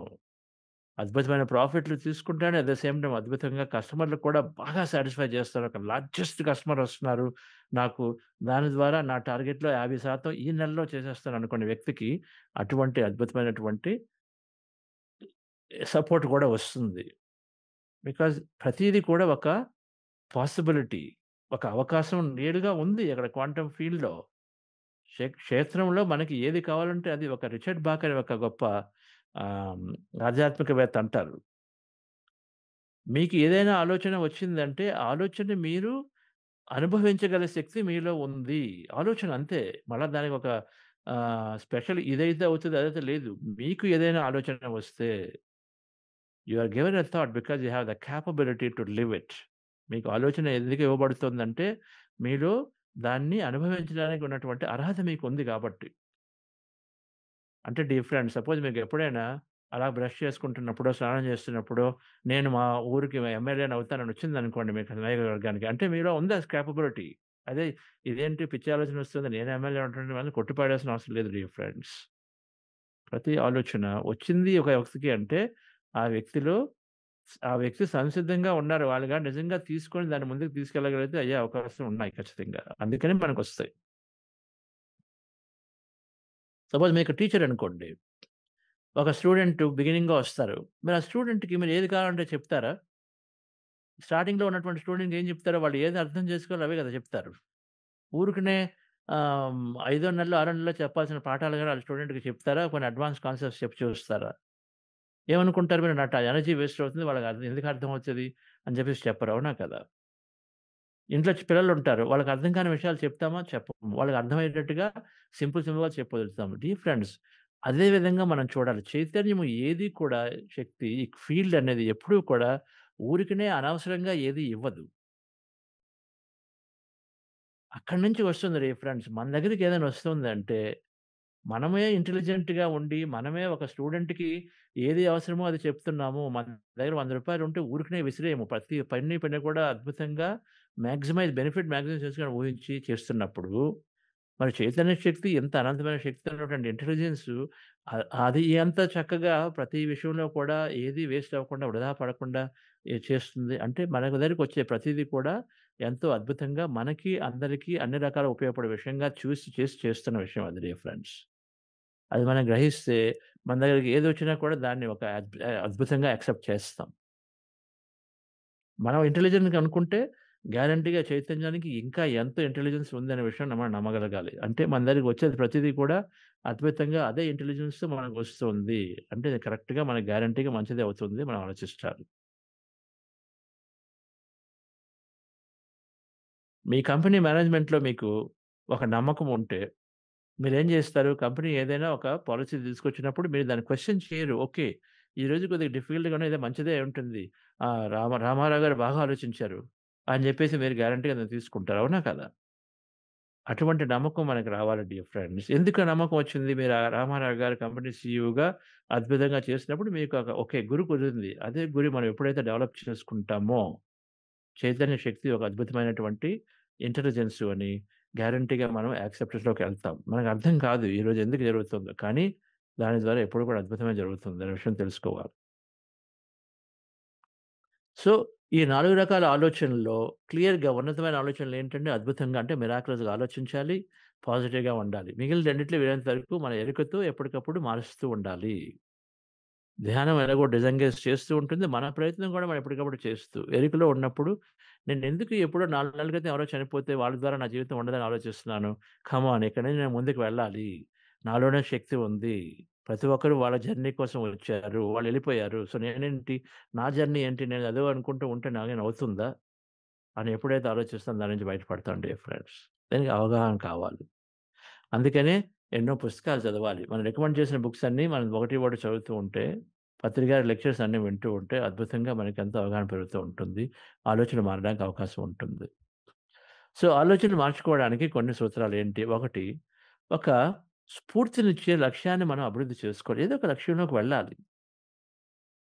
అద్భుతమైన ప్రాఫిట్‌లు తీసుకుంటాను. అట్ ద సేమ్ టైమ్ అద్భుతంగా కస్టమర్‌లకు కూడా బాగా సాటిస్ఫై చేస్తాను. ఒక లార్జెస్ట్ కస్టమర్ వస్తున్నారు నాకు. దాని ద్వారా నా టార్గెట్‌లో 50% ఈ నెలలో చేసేస్తాను అనుకునే వ్యక్తికి అటువంటి అద్భుతమైనటువంటి సపోర్ట్ కూడా వస్తుంది. బికాజ్ ప్రతీది కూడా ఒక పాసిబిలిటీ. ఒక అవకాశం నేరుగా ఉంది అక్కడ క్వాంటమ్ ఫీల్డ్‌లో. క్షేత్రంలో మనకి ఏది కావాలంటే అది ఒక రిచర్డ్ బాక్ అనే ఒక గొప్ప ఆహ్, ఆధ్యాత్మికవేత్త అంటారు. మీకు ఏదైనా ఆలోచన వచ్చిందంటే, ఆ ఆలోచనని మీరు అనుభవించగల శక్తి మీలో ఉంది. ఆలోచన అంతే. మళ్ళా దానికి ఒక స్పెషల్ ఇదైతే అవుతది, అదైతే లేదు. మీకు ఏదైనా ఆలోచన వస్తే you are given a thought because you have the capability to live it. మీకు ఆలోచన ఎందుకు ఇవ్వబడుతుందంటే, మీలో దాన్ని అనుభవించడానికి ఉన్నటువంటి అర్హత మీకుంది కాబట్టి. అంటే డిఫరెంట్. సపోజ్ మీకెప్పుడైనా అలా బ్రష్ చేసుకుంటున్నప్పుడో, స్నానం చేస్తున్నప్పుడో, నేను మా ఊరికి ఎమ్మెల్యేని అవుతానని వచ్చిందనుకోండి మీకు నియోజకవర్గానికి. అంటే మీలో ఉంది ఆ కేపబిలిటీ. అదే ఇదేంటి పిచ్చి ఆలోచన వస్తుంది. నేను ఎమ్మెల్యే ఉంటానని వాళ్ళని కొట్టి పడేయాల్సిన అవసరం లేదు డియర్ ఫ్రెండ్స్. ప్రతి ఆలోచన వచ్చింది ఒక వ్యక్తికి అంటే, ఆ వ్యక్తిలో ఆ వ్యక్తి సంసిద్ధంగా ఉన్నారు. వాళ్ళు గాని నిజంగా తీసుకొని దాన్ని ముందుకు తీసుకెళ్ళగలిగితే అయ్యే అవకాశం ఉన్నాయి ఖచ్చితంగా. అందుకని మనకొస్తాయి. సపోజ్ మీకు టీచర్ అనుకోండి. ఒక స్టూడెంట్ బిగినింగ్‌గా వస్తారు. మీరు ఆ స్టూడెంట్‌కి మీరు ఏది కావాలంటే చెప్తారా? స్టార్టింగ్‌లో ఉన్నటువంటి స్టూడెంట్‌కి ఏం చెప్తారో వాళ్ళు ఏది అర్థం చేసుకోవాలో అవే కదా చెప్తారు. ఊరికనే ఐదో నెలలో, ఆరో నెలలో చెప్పాల్సిన పాఠాలు గాని ఆళ్ళ స్టూడెంట్‌కి చెప్తారా? కొన్ని అడ్వాన్స్ కాన్సెప్ట్స్ చెప్పి చూస్తారా? ఏమనుకుంటారు మీరు నా ఎనర్జీ వేస్ట్ అవుతుంది. వాళ్ళకి ఎందుకు అర్థమవుతది అని చెప్పేసి చెప్పరు. అవునా కదా? ఇంట్లో పిల్లలుంటారు. వాళ్ళకి అర్థం కాని విషయాలు చెప్తామా? చెప్పము. వాళ్ళకి అర్థమయ్యేటట్టుగా సింపుల్‌గా చెప్పగలుగుతాము. డీర్ ఫ్రెండ్స్ అదే విధంగా మనం చూడాలి. చైతన్యము ఏది కూడా శక్తి ఈ ఫీల్డ్ అనేది ఎప్పుడూ కూడా ఊరికనే అనవసరంగా ఏది ఇవ్వదు. అక్కడి నుంచి వస్తుంది రిఫరెన్స్. మన దగ్గరికి ఏదైనా వస్తుందంటే, మనమే ఇంటెలిజెంట్‌గా ఉండి, మనమే ఒక స్టూడెంట్‌కి ఏది అవసరమో అది చెప్తున్నాము. మన దగ్గర రూ. 100 ఉంటే ఊరికనే విసిరేయము. ప్రతి పని కూడా అద్భుతంగా మాక్సిమైజ్ చేసుకొని ఊహించి చేస్తున్నప్పుడు, మరి చైతన్య శక్తి ఎంత అనంతమైన శక్తి ఉన్నటువంటి ఇంటెలిజెన్సు అది ఎంత చక్కగా ప్రతి విషయంలో కూడా ఏది వేస్ట్ అవ్వకుండా, వృధా పడకుండా చేస్తుంది. అంటే మన దగ్గరికొచ్చే ప్రతీది కూడా ఎంతో అద్భుతంగా మనకి, అందరికీ అన్ని రకాల ఉపయోగపడే విషయంగా చూసి చేసి చేస్తున్న విషయం అది డియర్ ఫ్రెండ్స్. అది మనం గ్రహిస్తే మన దగ్గరికి ఏదొచ్చినా కూడా దాన్ని ఒక అద్భుతంగా యాక్సెప్ట్ చేస్తాం. మనం ఇంటెలిజెంట్‌గా అనుకుంటే గ్యారంటీగా చైతన్యానికి ఇంకా ఎంతో ఇంటెలిజెన్స్ ఉందనే విషయం మనం నమ్మగలగాలి. అంటే మన దగ్గరికి వచ్చేది ప్రతీదీ కూడా అద్భుతంగా అదే ఇంటెలిజెన్స్‌తో మనకొస్తుంది. అంటే కరెక్ట్‌గా మనకు గ్యారంటీగా మంచిదే అవుతుంది మనం ఆలోచించాలి. మీ కంపెనీ మేనేజ్మెంట్‌లో మీకు ఒక నమ్మకం ఉంటే మీరేం జేస్తారు? కంపెనీ ఏదైనా ఒక పాలిసీ తీసుకొచ్చినప్పుడు మీరు దాన్ని క్వెషన్ చేయరు. ఓకే. ఈరోజు కొద్దిగా డిఫికల్ట్‌గానే ఏదో మంచిదే అయుంటుంది. రామారావు గారు బాగా ఆలోచించారు అని జెప్పేసి మీరు గ్యారంటీగా దాన్ని తీసుకుంటారు. అవునా కదా? అటువంటి నమ్మకం మనకు రావాలి డియర్ ఫ్రెండ్స్. ఎందుకు ఆ నమ్మకం వచ్చింది? మీరు ఆ రామారావు గారు కంపెనీ సీఈఓగా అద్భుతంగా చేసినప్పుడు మీకు ఒక ఓకే. గురి కుదిరింది. అదే గురి మనం ఎప్పుడైతే డెవలప్ చేసుకుంటామో చైతన్య శక్తి ఒక అద్భుతమైనటువంటి ఇంటెలిజెన్స్ అని గ్యారంటీగా మనం యాక్సెప్టెన్స్‌లోకెళ్తాం. మనకు అర్థం కాదు ఈరోజు ఎందుకు జరుగుతుందో. కానీ దాని ద్వారా ఎప్పుడు కూడా అద్భుతమే జరుగుతుంది అనే విషయం తెలుసుకోవాలి. సో, ఈ 4 రకాల ఆలోచనల్లో క్లియర్‌గా ఉన్నతమైన ఆలోచనలేంటంటే అద్భుతంగా అంటే మిరాకిలస్‌గా ఆలోచించాలి. పాజిటివ్‌గా ఉండాలి. మిగిలిన రెండిట్లో వీలైనంత వరకు మన ఎరుకతో ఎప్పటికప్పుడు మారుస్తూ ఉండాలి. ధ్యానం ఎలాగో డిజంగేజ్ చేస్తూ ఉంటుంది. మన ప్రయత్నం కూడా మనం ఎప్పటికప్పుడు చేస్తూ, ఎరుకలో ఉన్నప్పుడు నేనెందుకు ఎప్పుడో 4 నెలల క్రితం ఎవరో చనిపోతే వాళ్ళ ద్వారా నా జీవితం ఉండదని ఆలోచిస్తున్నాను. కమ్ ఆన్ ఇక్కడి నుంచి నేను ముందుకు వెళ్ళాలి. నాలోనే శక్తి ఉంది. ప్రతి ఒక్కరు వాళ్ళ జర్నీ కోసం వచ్చారు. వాళ్ళెళ్ళిపోయారు. సో, నేనేంటి నా జర్నీ ఏంటి? నేను అదో అనుకుంటూ ఉంటే నాకేమైనా అవుతుందా? అని ఎప్పుడైతే ఆలోచిస్తానో దాని నుంచి బయటపడతాను డియర్ ఫ్రెండ్స్. దానికి అవగాహన కావాలి. అందుకనే ఎన్నో పుస్తకాలు చదవాలి. మనం రికమెండ్ చేసిన బుక్స్ అన్నీ మనం ఒకటి ఒకటి చదువుతూ ఉంటే, పత్రి గారి లెక్చర్స్ అన్నీ వింటూ ఉంటే అద్భుతంగా మనకెంతో అవగాహన పెరుగుతూ ఉంటుంది. ఆలోచన మారడానికి అవకాశం ఉంటుంది. సో, ఆలోచనలు మార్చుకోవడానికి కొన్ని సూత్రాలేంటి? ఒకటి, ఒక స్ఫూర్తినిచ్చే లక్ష్యాన్ని మనం అభివృద్ధి చేసుకోవాలి. ఏదో ఒక లక్ష్యంలోకి వెళ్ళాలి.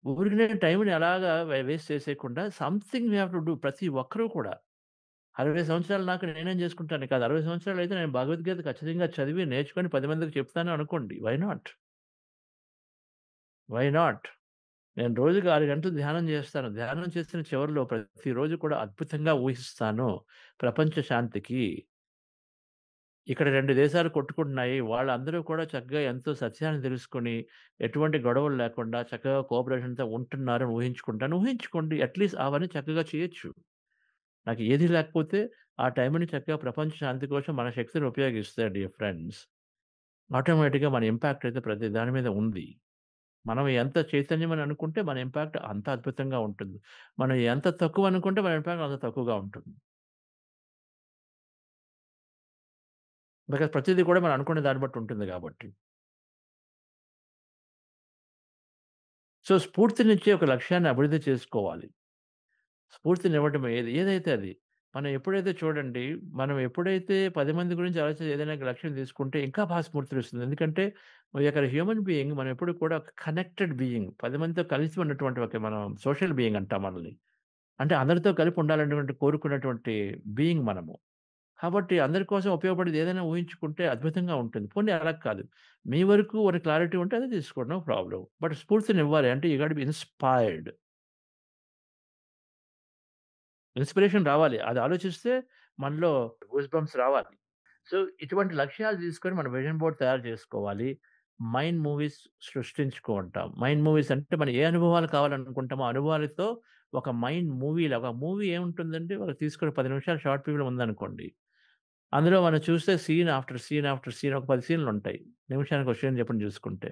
ఊరికనే టైంని అలాగా వేస్ట్ చేసేయకుండా something we have to do ప్రతి ఒక్కరు కూడా. 60 సంవత్సరాలు నాకు నేనేం చేసుకుంటాను కాదు. 60 సంవత్సరాలయితే నేను భగవద్గీత ఖచ్చితంగా చదివి, నేర్చుకొని 10 మందికి చెప్తాను అనుకోండి. Why not? Why not? నేను రోజుకి 6 గంటలు ధ్యానం చేస్తాను. ధ్యానం చేసిన చివరిలో ప్రతిరోజు కూడా అద్భుతంగా ఊహిస్తాను. ప్రపంచ శాంతికి. ఇక్కడ 2 దేశాలు కొట్టుకుంటున్నాయి. వాళ్ళందరూ కూడా చక్కగా ఎంతో సత్యాన్ని తెలుసుకొని, ఎటువంటి గొడవలు లేకుండా చక్కగా కోఆపరేషన్‌తో ఉంటున్నారని ఊహించుకుంటాను. ఊహించుకోండి. అట్‌లీస్ట్ అవన్నీ చక్కగా చేయొచ్చు. నాకు ఏది లేకపోతే ఆ టైంని చక్కగా ప్రపంచ శాంతి కోసం మన శక్తిని ఉపయోగిస్తే డియర్ ఫ్రెండ్స్, ఆటోమేటిక్‌గా మన ఇంపాక్ట్ అయితే ప్రతి దాని మీద ఉంది. మనం ఎంత చైతన్యం అని అనుకుంటే మన ఇంపాక్ట్ అంత అద్భుతంగా ఉంటుంది. మనం ఎంత తక్కువ అనుకుంటే మన ఇంపాక్ట్ అంత తక్కువగా ఉంటుంది. బికాజ్ ప్రతీది కూడా మనం అనుకునే దాన్ని బట్టి ఉంటుంది కాబట్టి. సో, స్ఫూర్తినిచ్చే ఒక లక్ష్యాన్ని అభివృద్ధి చేసుకోవాలి. స్ఫూర్తినివ్వటం ఏదైతే అది. మనం ఎప్పుడైతే చూడండి, మనం ఎప్పుడైతే 10 మంది గురించి ఆలోచించి ఏదైనా ఒక లక్ష్యం తీసుకుంటే ఇంకా బాగా స్ఫూర్తినిస్తుంది. ఎందుకంటే we ఆర్ హ్యూమన్ బీయింగ్ మనం ఎప్పుడు కూడా ఒక కనెక్టెడ్ బీయింగ్. 10 మందితో కలిసి ఉన్నటువంటి ఒక మనం సోషల్ బీయింగ్ అంటాం మనల్ని. అంటే అందరితో కలిపి ఉండాలనేటువంటి కోరుకున్నటువంటి బీయింగ్ మనము. కాబట్టి అందరి కోసం ఉపయోగపడేది ఏదైనా ఊహించుకుంటే అద్భుతంగా ఉంటుంది. పోనీ అలా కాదు. మీ వరకు ఒక క్లారిటీ ఉంటే అదే తీసుకోండి. No problem. బట్ స్ఫూర్తినివ్వాలి. అంటే you got to be inspired. Inspiration రావాలి. అది ఆలోచిస్తే మనలో గూస్ బంప్స్ రావాలి. సో, ఇటువంటి లక్ష్యాలు తీసుకొని మనం విజన్ బోర్డ్ తయారు చేసుకోవాలి. మైండ్ మూవీస్ సృష్టించుకుంటాం. మైండ్ మూవీస్ అంటే మనం ఏ అనుభవాలు కావాలనుకుంటామో, ఆ అనుభవాలతో ఒక మైండ్ మూవీ‌లా ఒక మూవీ ఏముంటుందంటే ఒక తీసుకొని 10 నిమిషాలు షార్ట్ ఫిల్మ్ ఉందనుకోండి. అందులో మనం చూస్తే scene after scene after scene ఒక 10 సీన్‌లుంటాయి. నిమిషానికి ఒక సీన్ చొప్పున చూసుకుంటే.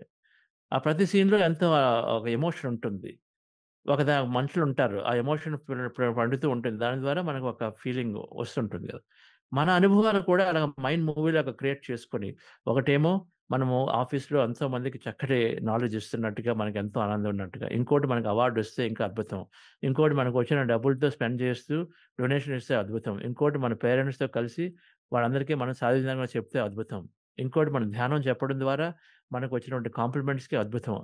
ఆ ప్రతి సీన్‌లో ఎంతో ఒక ఎమోషన్ ఉంటుంది. మనుషులుంటారు. ఆ ఎమోషన్ పండుతూ ఉంటుంది. దాని ద్వారా మనకు ఒక ఫీలింగ్ వస్తుంటుంది గదా! మన అనుభవాలు కూడా అలా మైండ్ మూవీలాగా క్రియేట్ చేసుకొని, ఒకటేమో మనము ఆఫీస్‌లో ఎంతో మందికి చక్కటి నాలెడ్జ్ ఇస్తున్నట్టుగా, మనకెంతో ఆనందం ఉన్నట్టుగా. ఇంకోటి మనకు అవార్డొస్తే ఇంకా అద్భుతం. ఇంకోటి మనకొచ్చిన డబ్బులతో స్పెండ్ చేస్తూ డొనేషన్ ఇస్తే అద్భుతం. ఇంకోటి మన పేరెంట్స్‌తో కలిసి వాళ్ళందరికీ మనం సాధించాలని చెప్తే అద్భుతం. ఇంకోటి మనం ధ్యానం చెప్పడం ద్వారా మనకొచ్చినటువంటి కాంప్లిమెంట్స్‌కి అద్భుతం.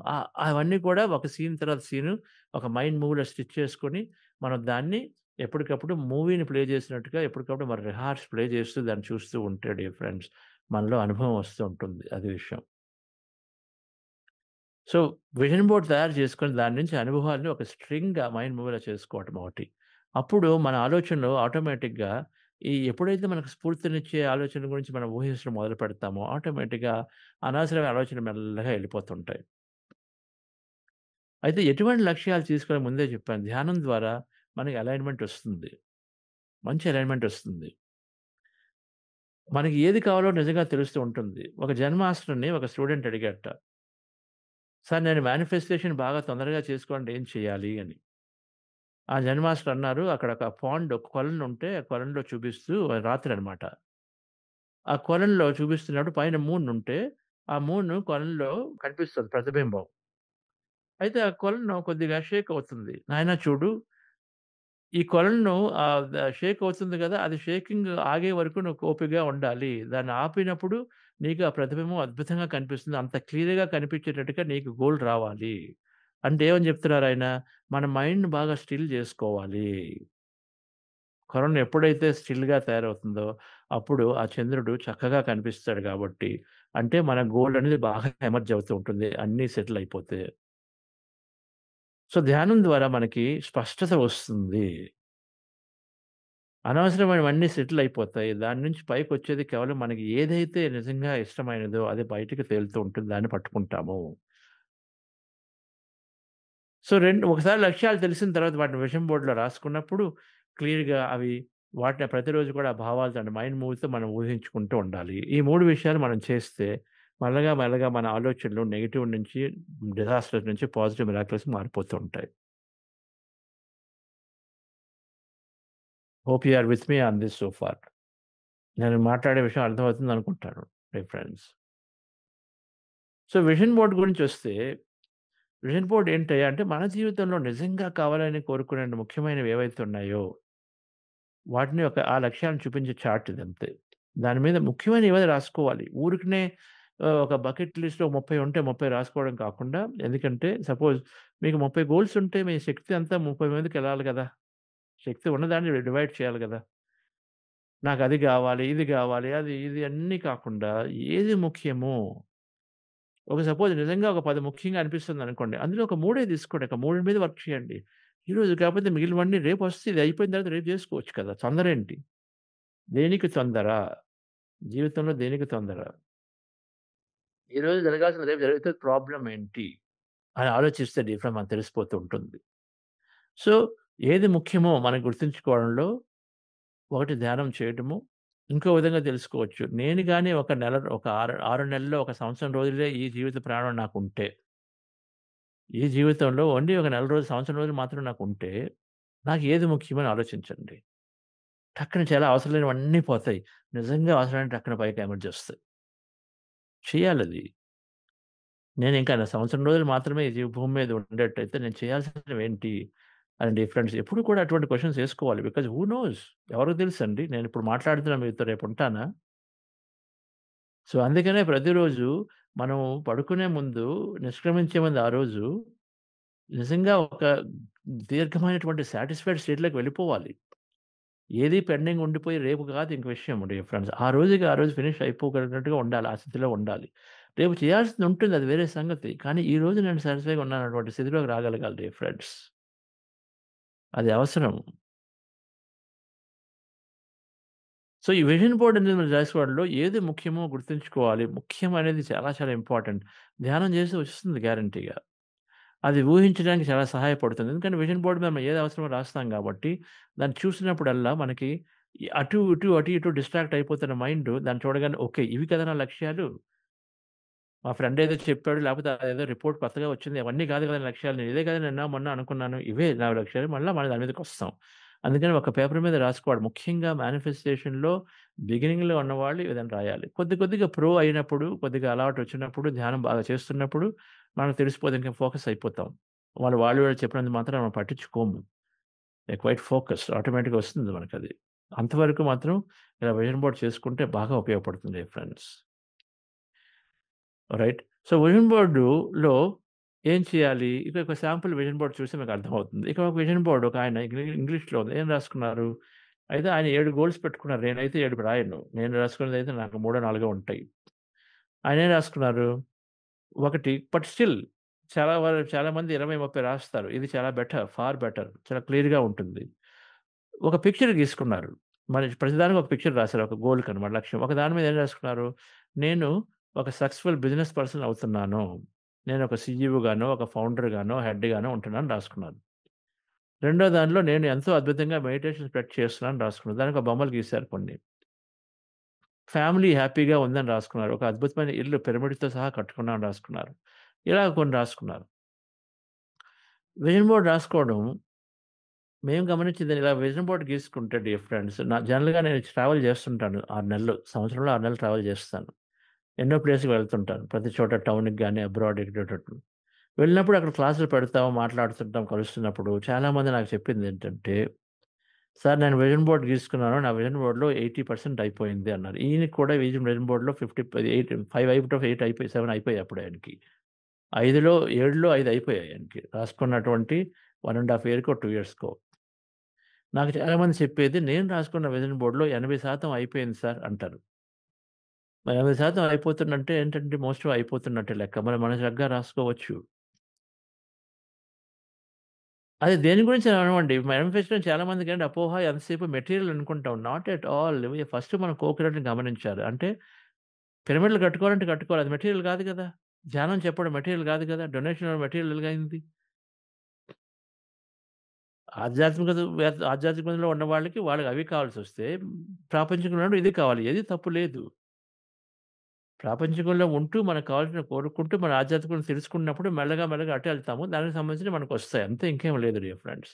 అవన్నీ కూడా ఒక సీన్ తర్వాత సీను ఒక మైండ్ మూవీలో స్టిచ్ చేసుకొని, మనం దాన్ని ఎప్పటికప్పుడు మూవీని ప్లే చేసినట్టుగా ఎప్పటికప్పుడు మరి రిహార్స్ ప్లే చేస్తూ దాన్ని చూస్తూ ఉంటే డియర్ ఫ్రెండ్స్, మనలో అనుభవం వస్తూ ఉంటుంది. అది విషయం. సో, విజన్ బోర్డ్ తయారు చేసుకొని దాని నుంచి అనుభవాన్ని ఒక స్ట్రింగ్‌గా మైండ్ మూవీలో చేసుకోవటం ఒకటి. అప్పుడు మన ఆలోచనలు ఆటోమేటిక్‌గా ఎప్పుడైతే మనకు స్ఫూర్తినిచ్చే ఆలోచనల గురించి మనం ఊహించడం మొదలు పెడతామో, ఆటోమేటిక్‌గా అనవసరమైన ఆలోచనలు మెల్లగా వెళ్ళిపోతుంటాయి. అయితే ఎటువంటి లక్ష్యాలు తీసుకొని ముందే చెప్పాను. ధ్యానం ద్వారా మనకి అలైన్‌మెంట్ వస్తుంది. మంచి అలైన్‌మెంట్ వస్తుంది. మనకి ఏది కావాలో నిజంగా తెలుస్తూ ఉంటుంది. ఒక జెన్ మాస్టర్‌ని ఒక స్టూడెంట్ అడిగాడట. సార్ నేను మేనిఫెస్టేషన్ బాగా తొందరగా చేసుకోవాలంటే ఏం చేయాలి అని. ఆ జెన్ మాస్టర్ అన్నారు అక్కడ ఒక ఒక కొలను ఉంటే ఆ కొలనులో చూపిస్తూ రాత్రనమాట. ఆ కొలనులో చూపిస్తున్నప్పుడు పైన మూన్ ఉంటే ఆ మూన్ కొలనులో కనిపిస్తది ప్రతిబింబం. అయితే ఆ కొలను కొద్దిగా షేక్ అవుతుంది. నాయనా చూడు ఈ కొలనును షేక్ అవుతుంది గదా! అది షేకింగ్ ఆగే వరకు నువ్వు ఓపికగా ఉండాలి. దాన్ని ఆపినప్పుడు నీకు ఆ ప్రతిబింబం అద్భుతంగా కనిపిస్తుంది. అంత క్లియర్‌గా కనిపించేటట్టుగా నీకు గోల్ రావాలి. అంటే ఏమని చెప్తున్నారాయన? మన మైండ్‌ని బాగా స్టిల్ జేసుకోవాలి. కొలను ఎప్పుడైతే స్టిల్‌గా తయారవుతుందో, అప్పుడు ఆ చంద్రుడు చక్కగా కనిపిస్తాడు గాబట్టి, అంటే మన గోల్ అనేది బాగా ఎమర్జ్ అవుతూ ఉంటుంది. అన్నీ సెటిల్ అయిపోతే. సో, ధ్యానం ద్వారా మనకి స్పష్టత వస్తుంది. అనవసరమైనవన్నీ సెటిల్ అయిపోతాయి. దాని నుంచి పైకొచ్చేది కేవలం మనకి ఏదైతే నిజంగా ఇష్టమైనదో అది బయటికి తేలుతూ ఉంటుంది. దాన్ని పట్టుకుంటాము. సో ఒకసారి లక్ష్యాలు తెలిసిన తర్వాత వాటిని విజన్ బోర్డ్‌లో రాసుకున్నప్పుడు క్లియర్‌గా అవి వాటిని ప్రతిరోజు కూడా ఆ భావాలతో అంటే మైండ్ మూవ్‌తో మనం ఊహించుకుంటూ ఉండాలి. ఈ 3 విషయాలు మనం చేస్తే మెల్లగా మన ఆలోచనలు నెగెటివ్ నుంచి డిజాస్టర్స్ నుంచి పాజిటివ్ మిరాకిల్స్‌కి మారిపోతూ ఉంటాయి. Hope you are with me on this so far. నేను మాట్లాడే విషయం అర్థమవుతుంది అనుకుంటాను my friends. So vision board గురించొస్తే విజన్ బోర్డ్ ఏంటయ్యా అంటే మన జీవితంలో నిజంగా కావాలని కోరుకునే ముఖ్యమైనవి ఏవైతే ఉన్నాయో వాటిని ఆ లక్ష్యాలను చూపించే చార్ట్ ఇదంతే. దాని మీద ముఖ్యమైనవి ఏవైనా రాసుకోవాలి. ఊరికనే ఒక బకెట్ లిస్ట్‌లో 30 ఉంటే 30 రాసుకోవడం కాకుండా ఎందుకంటే సపోజ్ మీకు 30 గోల్స్ ఉంటే మీ శక్తి అంతా 30 మీదకెళ్ళాలి గదా! శక్తి ఉన్నదాన్ని డివైడ్ చేయాలి గదా! నాకది గావాలి, ఇది గావాలి, అది ఇది అన్నీ కాకుండా ఏది ముఖ్యమో సపోజ్ నిజంగా ఒక 10 ముఖ్యంగా అనిపిస్తుందనుకోండి. అందులో ఒక 3 తీసుకోండి. ఒక 3 మీద వర్క్ చేయండి. ఈరోజు కాకపోతే మిగిలినవన్నీ రేపొస్తే ఇది అయిపోయిన తర్వాత రేపు జేసుకోవచ్చు కదా! తొందరేంటి? దేనికి తొందర? జీవితంలో దేనికి తొందర? ఈరోజు జరగాల్సింది రేపు జరిగితే ప్రాబ్లమ్ ఏంటి? అని ఆలోచిస్తే డీప్‌గా మనకు తెలిసిపోతూ ఉంటుంది. సో, ఏది ముఖ్యమో మనం గుర్తుంచుకోవడంలో ఒకటి ధ్యానం చేయటము. ఇంకో విధంగా తెలుసుకోవచ్చు. నేను గాని ఒక నెల ఒక 6 నెలల్లో, ఒక సంవత్సరం రోజులే ఈ జీవిత ప్రయాణం నాకుంటే, ఈ జీవితంలో ఓన్లీ ఒక నెల రోజులు, సంవత్సరం రోజులు మాత్రం నాకుంటే, నాకు ఏది ముఖ్యమని ఆలోచించండి. టక్కున చాలా అవసరం లేనివన్నీ పోతాయి. నిజంగా అవసరమైన టక్కున పైకి ఎమర్జొస్తాయి. చేయాలది. నేనింకా నా సంవత్సరం రోజులు మాత్రమే ఈ భూమి మీద ఉండేట్టయితే నేను చేయాల్సినవేంటి? అని డిఫరెన్స్ ఎప్పుడు కూడా అటువంటి క్వెషన్స్ ఏసుకోవాలి. Because who knows? ఎవరికి తెలుసండి? నేనిప్పుడు మాట్లాడుతున్నా మీతో రేపుంటానా? సో, అందుకనే ప్రతిరోజు మనం పడుకునే ముందు, నిష్క్రమించే ముందు ఆ రోజు నిజంగా ఒక దీర్ఘమైనటువంటి సాటిస్ఫైడ్ స్టేట్‌లోకి వెళ్ళిపోవాలి. ఏది పెండింగ్ ఉండిపోయి రేపు కాదు ఇంక విషయం డియర్ ఫ్రెండ్స్. ఆ రోజుకి ఆ రోజు ఫినిష్ అయిపోగలిగినట్టుగా ఉండాలి. ఆ స్థితిలో ఉండాలి. రేపు చేయాల్సింది ఉంటుంది అది వేరే సంగతి. కానీ ఈ రోజు నేను సాటిస్ఫై‌గా ఉన్నానన్నటువంటి స్థితిలోకి రాగలగాలి డియర్ ఫ్రెండ్స్. అది అవసరం. సో, ఈ విజన్ బోర్డ్ అనేది మనం రాసుకోవడంలో ఏది ముఖ్యమో గుర్తుంచుకోవాలి. ముఖ్యం అనేది చాలా చాలా ఇంపార్టెంట్. ధ్యానం చేస్తే వస్తుంది గ్యారంటీగా. అది ఊహించడానికి చాలా సహాయపడుతుంది. ఎందుకంటే విజన్ బోర్డ్ మీద మనం ఏది అవసరమో రాస్తాం కాబట్టి, దాన్ని చూసినప్పుడల్లా మనకి అటు ఇటు డిస్ట్రాక్ట్ అయిపోతున్న మైండు దాన్ని చూడగానే ఓకే. ఇవి కదా నా లక్ష్యాలు. మా ఫ్రెండ్ ఏదో చెప్పాడు లేకపోతే అదేదో రిపోర్ట్ కొత్తగా వచ్చింది. అవన్నీ కాదు కదా లక్ష్యాలు. నేను ఇదే కదా నిన్న మొన్న అనుకున్నాను. ఇవే నా లక్ష్యాలు. మళ్ళా మన దాని మీదకొస్తాం. అందుకని ఒక పేపర్ మీద రాసుకోవడం. ముఖ్యంగా మేనిఫెస్టేషన్‌లో బిగినింగ్‌లో ఉన్నవాళ్ళు ఏదైనా రాయాలి. కొద్దిగా ప్రో అయినప్పుడు, కొద్దిగా అలవాటు వచ్చినప్పుడు, ధ్యానం బాగా చేస్తున్నప్పుడు మనకు తెలిసిపోతుంది. ఇంకా ఫోకస్ అయిపోతాం. వాళ్ళు చెప్పినంత మాత్రాన మనం పట్టించుకోము. క్వైట్ ఫోకస్డ్ ఆటోమేటిక్‌గా వస్తుంది మనకది. అంతవరకు మాత్రం ఇలా విజన్ బోర్డ్ చేసుకుంటే బాగా ఉపయోగపడుతుంది ఫ్రెండ్స్. రైట్. సో, విజన్ బోర్డులో ఏం చేయాలి? ఇక ఒక శాంపుల్ విజన్ బోర్డ్ చూస్తే మీకు అర్థమవుతుంది. ఇక ఒక విజన్ బోర్డ్ ఒకాయన ఇంగ్లీష్‌లో ఉంది. ఏం రాసుకున్నారు? అయితే ఆయన 7 గోల్స్ పెట్టుకున్నారు. నేనైతే 7 రాయను. నేను రాసుకున్నదైతే నాకు మూడో, నాలుగో ఉంటాయి. ఆయనేం రాసుకున్నారు? ఒకటి బట్ స్టిల్ చాలామంది 20, 30 రాస్తారు. ఇది చాలా బెటర్. Far better. చాలా క్లియర్‌గా ఉంటుంది. ఒక పిక్చర్ గీసుకున్నారు. మరి ప్రతిదానికి ఒక పిక్చర్ రాసారు. ఒక గోల్‌కనమాట లక్ష్యం. ఒక దాని మీద ఏం రాసుకున్నారు? నేను ఒక సక్సెస్‌ఫుల్ బిజినెస్ పర్సన్ అవుతున్నాను. నేను ఒక సీఈఓ గానో, ఒక ఫౌండర్ గానో, హెడ్ గానో ఉంటున్నానని రాసుకున్నారు. రెండో దానిలో నేను ఎంతో అద్భుతంగా మెడిటేషన్ స్ప్రెడ్ చేస్తున్నానని రాసుకున్నారు. దానికి ఒక బొమ్మలు గీశారు కొన్ని. ఫ్యామిలీ హ్యాపీగా ఉందని రాసుకున్నారు. ఒక అద్భుతమైన ఇల్లు పిరమిడ్‌తో సహా కట్టుకున్నానని రాసుకున్నారు. ఇలా కొన్ని రాసుకున్నారు. విజన్ బోర్డ్ రాసుకోవడం మేము గమనించింది ఇలా విజన్ బోర్డ్ గీసుకుంటే డియర్ ఫ్రెండ్స్ జనరల్‌గా నేను ట్రావెల్ చేస్తుంటాను 6 నెలలు. సంవత్సరంలో 6 నెలలు ట్రావెల్ చేస్తాను. ఎన్నో ప్లేస్‌కి వెళ్తుంటాను. ప్రతి చోట టౌన్‌కి గాని, అబ్రాడ్ ఎటేటట్టు. వెళ్ళినప్పుడు అక్కడ క్లాసులు పెడతాం, మాట్లాడుతుంటాం, కలుస్తున్నప్పుడు చాలామంది నాకు చెప్పిందేంటంటే, "సార్ నేను విజన్ బోర్డ్ గీసుకున్నాను. నా విజన్ బోర్డ్‌లో 80% అయిపోయింది" అన్నారు. ఈయనకి కూడా విజన్ బోర్డ్‌లో 5 ఔట్ ఆఫ్ 8 అయిపోయి 7 అయిపోయాయి అప్పుడు ఆయనకి. 7లో 5 అయిపోయాయి ఆయనకి. రాసుకున్నటువంటి 1 ½ ఇయర్‌కో, 2 ఇయర్స్‌కో. నాకు చాలామంది చెప్పేది నేను రాసుకున్న విజన్ బోర్డ్‌లో 80% అయిపోయింది సార్ అంటారు. మరి 80% అయిపోతున్నంటే ఏంటంటే మోస్ట్‌లీ అయిపోతున్నట్టే లెక్క. మరి మనం చక్కగా రాసుకోవచ్చు. అది దేని గురించి అనమండి. మేనిఫెస్టోని చాలా మందికేంటి అపోహ ఎంతసేపు మెటీరియల్ అనుకుంటాం. Not at all. ఫస్ట్ మనం కోకోనట్‌ని గమనించాలి. అంటే పిరమిడ్‌లు కట్టుకోవాలంటే కట్టుకోవాలి. అది మెటీరియల్ కాదు కదా! ధ్యానం చెప్పడం మెటీరియల్ కాదు కదా! Donation material ఎలాగయింది? ఆధ్యాత్మికతలో ఉన్న వాళ్ళకి అవి కావాల్సొస్తే ప్రాపంచికంలో ఇది కావాలి. ఏది తప్పు లేదు. ప్రాపంచికంలో ఉంటూ మనకు కావాల్సినవి కోరుకుంటూ మన ఆధ్యాత్మికతను తెలుసుకున్నప్పుడు మెల్లగా, మెల్లగా అటే ఎళ్తాము. దానికి సంబంధించినవి మనకొస్తాయి. అంతే ఇంకేం లేదు డియర్ ఫ్రెండ్స్.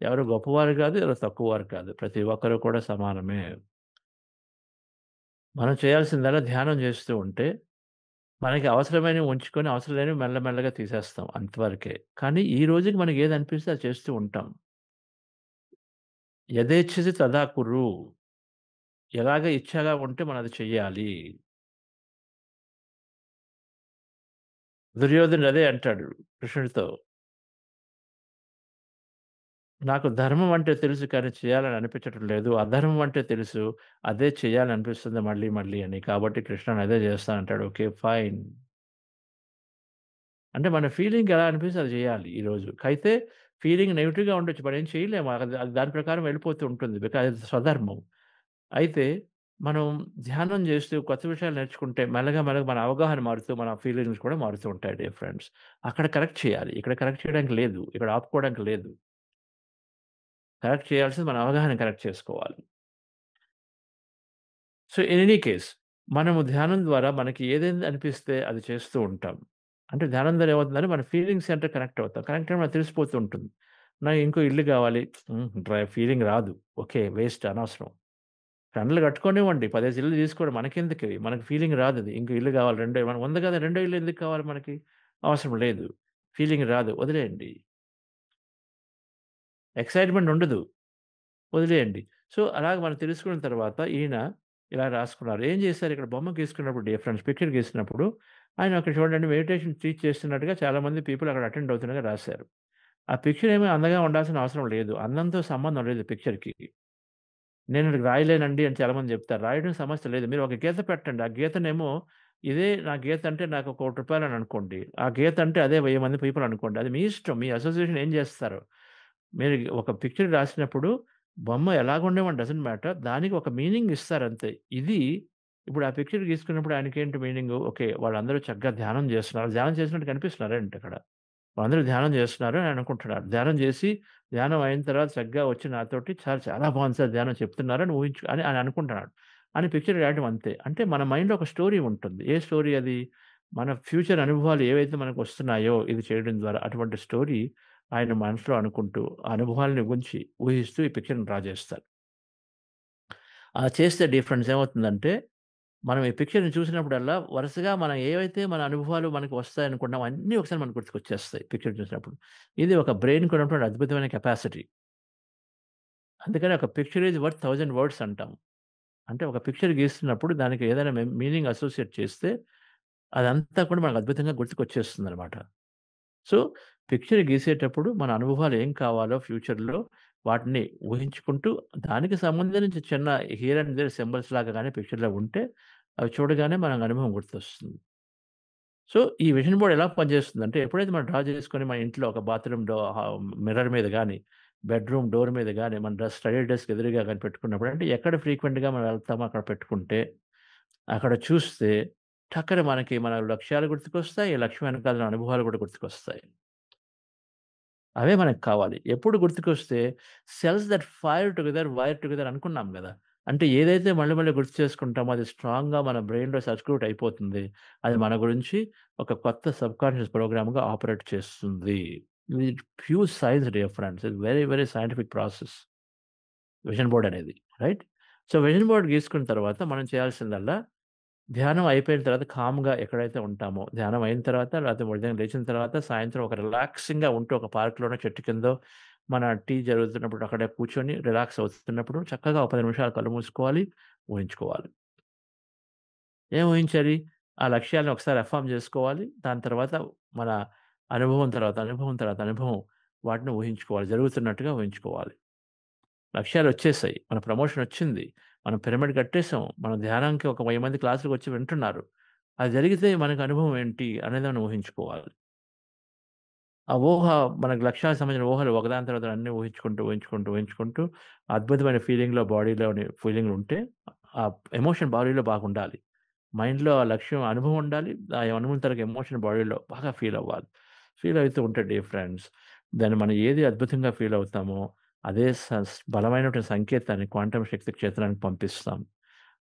ఎవరు గొప్పవారు కాదు, ఎవరు తక్కువవారు కాదు. ప్రతి ఒక్కరు కూడా సమానమే. మనం చేయాల్సిందల్లా ధ్యానం చేస్తూ ఉంటే, మనకి అవసరమైనవి ఉంచుకొని, అవసరం లేనివి మెల్లమెల్లగా తీసేస్తాం అంతవరకే. కానీ ఈ రోజుకి మనకి ఏది అనిపిస్తే అది చేస్తూ ఉంటాం. యథేచ్ఛసి తదా కురు. ఎలాగ ఇచ్ఛగా ఉంటే మనం అది చెయ్యాలి. దుర్యోధనుడు అదే అంటాడు కృష్ణుడితో. నాకు ధర్మం అంటే తెలుసు కానీ చేయాలని అనిపించటం లేదు. అధర్మం అంటే తెలుసు. అదే చేయాలనిపిస్తుంది మళ్ళీ మళ్ళీ అని. కాబట్టి కృష్ణ అదే చేస్తానంటాడు. ఓకే. ఫైన్. అంటే మన ఫీలింగ్ ఎలా అనిపిస్తే అది చేయాలి ఈరోజు. అయితే ఫీలింగ్ నెగెటివ్‌గా ఉండొచ్చు. మనం ఏం చేయలేము. అది దాని ప్రకారం వెళ్ళిపోతూ ఉంటుంది. బికాజ్ అది స్వధర్మం. అయితే మనం ధ్యానం చేస్తూ కొత్త విషయాలు నేర్చుకుంటే మెల్లగా, మెల్లగా మన అవగాహన మారుతూ, మన ఫీలింగ్స్ కూడా మారుతూ ఉంటాయి డియర్ ఫ్రెండ్స్. అక్కడ కరెక్ట్ చేయాలి. ఇక్కడ కరెక్ట్ చేయడానికి లేదు. ఇక్కడ ఆపుకోవడానికి లేదు. కరెక్ట్ చేయాల్సింది మన అవగాహన కరెక్ట్ చేసుకోవాలి. సో, ఇన్ ఎనీ కేస్ మనము ధ్యానం ద్వారా మనకి ఏదైనా అనిపిస్తే అది చేస్తూ ఉంటాం. అంటే ధ్యానం ద్వారా ఏమవుతుందంటే మన ఫీలింగ్స్ అంటే కనెక్ట్ అవుతాం. కనెక్ట్ అయ్యి మనకు తెలిసిపోతూ ఉంటుంది. నాకు ఇంకో ఇల్లు కావాలి. ఫీలింగ్ రాదు. ఓకే. వేస్ట్ అనవసరం. ఫ్రెండ్లు కట్టుకోనివ్వండి. 10 ఇల్లు తీసుకోండి. మనకెందుకు? మనకి ఫీలింగ్ రాదది. ఇంకో ఇల్లు కావాలి. మనకు ఉంది కదా! రెండో ఇల్లు ఎందుకు కావాలి మనకి? అవసరం లేదు. ఫీలింగ్ రాదు. వదిలేయండి. ఎక్సైట్‌మెంట్ ఉండదు. వదిలేయండి. సో, అలాగ మనం తెలుసుకున్న తర్వాత ఈయన ఇలా రాసుకున్నారు. ఏం చేశారు ఇక్కడ బొమ్మ గీసుకున్నప్పుడు డియర్ ఫ్రెండ్స్ పిక్చర్ గీసినప్పుడు ఆయన అక్కడ చూడండి మెడిటేషన్ టీచ్ చేస్తున్నట్టుగా చాలామంది పీపుల్ అక్కడ అటెండ్ అవుతున్నట్టుగా రాశారు. ఆ పిక్చర్ ఏమి అందంగా ఉండాల్సిన అవసరం లేదు. అందంతో సంబంధం లేదు పిక్చర్‌కి. నేను ఇది రాయలేనండి అని చాలామంది చెప్తారు. రాయడం సమస్య లేదు. మీరు ఒక గీత పెట్టండి. ఆ గీతనేమో ఇదే నా గీత అంటే నాకు ఒక రూ. 1 అని అనుకోండి. ఆ గీత అంటే అదే 1000 మంది పీపుల్ అనుకోండి. అది మీ ఇష్టం. మీ అసోసియేషన్ ఏం చేస్తారో. మీరు ఒక పిక్చర్ రాసినప్పుడు బొమ్మ ఎలాగుండేమని డజంట్ మ్యాటర్. దానికి ఒక మీనింగ్ ఇస్తారంతే. ఇది ఇప్పుడు ఆ పిక్చర్ గీసుకున్నప్పుడు ఆయనకేంటి మీనింగు? ఓకే. వాళ్ళందరూ చక్కగా ధ్యానం చేస్తున్నారు. ధ్యానం చేసినట్టు కనిపిస్తున్నారా ఏంటి అక్కడ? వాళ్ళందరూ ధ్యానం చేస్తున్నారు అని అనుకుంటున్నారు. ధ్యానం చేసి ధ్యానం అయిన తర్వాత చక్కగా వచ్చి నాతోటి సార్ చాలా బాగుంది సార్ ధ్యానం చెప్తున్నారు అని అని అని అనుకుంటున్నాడు. అని పిక్చర్ రాయడం అంతే. అంటే మన మైండ్‌లో ఒక స్టోరీ ఉంటుంది. ఏ స్టోరీ అది? మన ఫ్యూచర్ అనుభవాలు ఏవైతే మనకు వస్తున్నాయో ఇది చేయడం ద్వారా అటువంటి స్టోరీ ఆయన మనసులో అనుకుంటూ, ఆ అనుభవాల్ని గురించి ఊహిస్తూ ఈ పిక్చర్‌ని డ్రా చేస్తారు. అలా చేస్తే డిఫరెన్స్ ఏమవుతుందంటే, మనం ఈ పిక్చర్‌ని చూసినప్పుడల్లా వరుసగా మనం ఏవైతే మన అనుభవాలు మనకు వస్తాయనుకున్నామో అన్నీ ఒకసారి మనకు గుర్తుకొచ్చేస్తాయి పిక్చర్ చూసినప్పుడు. ఇది ఒక బ్రెయిన్‌కి ఉన్నటువంటి అద్భుతమైన కెపాసిటీ. అందుకని ఒక పిక్చర్ ఈస్ వర్త్ 1000 వర్డ్స్ అంటాం. అంటే ఒక పిక్చర్ గీస్తున్నప్పుడు దానికి ఏదైనా మీనింగ్ అసోసియేట్ చేస్తే అదంతా కూడా మనకు అద్భుతంగా గుర్తుకొచ్చేస్తుందనమాట. సో, పిక్చర్ గీసేటప్పుడు మన అనుభవాలు ఏం కావాలో ఫ్యూచర్‌లో వాటిని ఊహించుకుంటూ, దానికి సంబంధించి చిన్న హియర్ అండ్ దేర్ సింబల్స్ లాగా గాని పిక్చర్‌లో ఉంటే, అవి చూడగానే మనకు అనుభవం గుర్తొస్తుంది. సో, ఈ విజన్ బోర్డ్ ఎలా పనిచేస్తుందంటే, ఎప్పుడైతే మనం డ్రా చేసుకొని మన ఇంట్లో ఒక బాత్రూమ్ మిర్రర్ మీద గాని, బెడ్‌రూమ్ డోర్ మీద గాని, మన స్టడీ డెస్క్ ఎదురుగా గాని పెట్టుకున్నప్పుడు అంటే ఎక్కడ ఫ్రీక్వెంట్‌గా మనం వెళ్తామో అక్కడ పెట్టుకుంటే, అక్కడ చూస్తే టక్కన మనకి మన లక్ష్యాలు గుర్తుకొస్తాయి. లక్ష్యం వెనకాల అనుభవాలు కూడా గుర్తుకొస్తాయి. అవే మనకు కావాలి. ఎప్పుడు గుర్తుకొస్తే cells that fire together, wire together అనుకున్నాం గదా! అంటే ఏదైతే మళ్ళీ మళ్ళీ గుర్తు చేసుకుంటామో అది స్ట్రాంగ్‌గా మన బ్రెయిన్‌లో సర్క్యూట్ అయిపోతుంది. అది మన గురించి ఒక కొత్త సబ్‌కాన్షియస్ ప్రోగ్రామ్‌గా ఆపరేట్ చేస్తుంది. ఇది pure science dear friends. It's very very scientific process. Vision board అనేది. రైట్? సో, విజన్ బోర్డ్ గీసుకున్న తర్వాత మనం చేయాల్సిందల్లా ధ్యానం అయిపోయిన తర్వాత కామ్‌గా ఎక్కడైతే ఉంటామో, ధ్యానం అయిన తర్వాత లేకపోతే ఉదయం లేచిన తర్వాత సాయంత్రం ఒక రిలాక్సింగ్‌గా ఉంటూ ఒక పార్క్‌లోనో, చెట్టు కిందో మన టీ జరుగుతున్నప్పుడు అక్కడే కూర్చొని రిలాక్స్ అవుతున్నప్పుడు చక్కగా ఒక 10 నిమిషాలు కళ్ళు మూసుకోవాలి, ఊహించుకోవాలి. ఏం ఊహించాలి? ఆ లక్ష్యాలను ఒకసారి అఫర్మ్ చేసుకోవాలి. దాని తర్వాత మన అనుభవం వాటిని ఊహించుకోవాలి. జరుగుతున్నట్టుగా ఊహించుకోవాలి. లక్ష్యాలొచ్చేసాయి. మన ప్రమోషనొచ్చింది. మనం పిరమిడ్ కట్టేసాం. మనం ధ్యానానికి ఒక 1000 మంది క్లాస్‌లకొచ్చి వింటున్నారు. అది జరిగితే మనకు అనుభవం ఏంటి అనేది మనం ఊహించుకోవాలి. ఆ ఊహ మనకు లక్ష్యాలకు సంబంధించిన ఊహలు ఒకదాని తర్వాత అన్నీ ఊహించుకుంటూ అద్భుతమైన బాడీలోని ఫీలింగులుంటే ఆ ఎమోషన్ బాడీలో బాగుండాలి. మైండ్‌లో ఆ లక్ష్యం అనుభవం ఉండాలి. ఆ అనుభవం తరగ ఎమోషన్ బాడీలో బాగా ఫీల్ అవ్వాలి. ఫీల్ అవుతూ ఉంటే డియర్ ఫ్రెండ్స్ దాన్ని మనం ఏది అద్భుతంగా ఫీల్ అవుతామో, అదే బలమైనటువంటి సంకేతాన్ని క్వాంటం శక్తి క్షేత్రానికి పంపిస్తాం.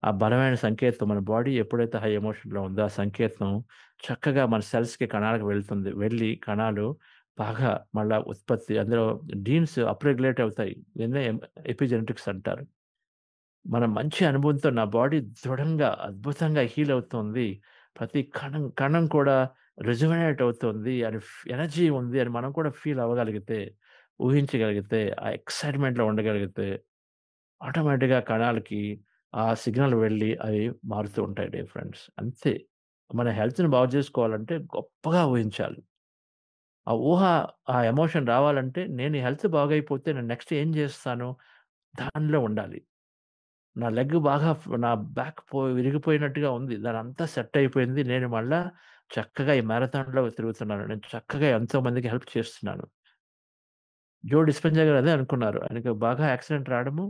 ఆ బలమైన సంకేతం మన బాడీ ఎప్పుడైతే హై ఎమోషన్‌లో ఉందో, ఆ సంకేతం చక్కగా మన సెల్స్‌కి, కణాలకు వెళ్తుంది. వెళ్ళి కణాలు బాగా మళ్ళా ఉత్పత్తి అందులో జీన్స్ అప్‌రెగ్యులేట్ అవుతాయి. దీన్నే ఎపిజెనెటిక్స్ అంటారు. మన మంచి అనుభవంతో నా బాడీ దృఢంగా, అద్భుతంగా హీల్ అవుతుంది. ప్రతి కణం, కణం కూడా రెజొనేట్ అవుతుంది అని ఎనర్జీ ఉంది అని మనం కూడా ఫీల్ అవ్వగలిగితే, ఊహించగలిగితే, ఆ ఎక్సైట్‌మెంట్‌లో ఉండగలిగితే, ఆటోమేటిక్‌గా కణాలకి ఆ సిగ్నల్ వెళ్ళి అవి మారుతూ ఉంటాయి డియర్ ఫ్రెండ్స్. అంతే. మన హెల్త్‌ని బాగు చేసుకోవాలంటే గొప్పగా ఊహించాలి. ఆ ఊహ, ఆ ఎమోషన్ రావాలంటే నేను హెల్త్ బాగైపోతే నేను నెక్స్ట్ ఏం చేస్తాను? దానిలో ఉండాలి. నా లెగ్ బాగా నా బ్యాక్ విరిగిపోయినట్టుగా ఉంది. దానంతా సెట్ అయిపోయింది. నేను మళ్ళా చక్కగా ఈ మారథాన్‌లో తిరుగుతున్నాను. నేను చక్కగా ఎంతో మందికి హెల్ప్ చేస్తున్నాను. జో డిస్పెన్జా గారు అదే అనుకున్నారు. ఆయనకి బాగా యాక్సిడెంట్ రావడము,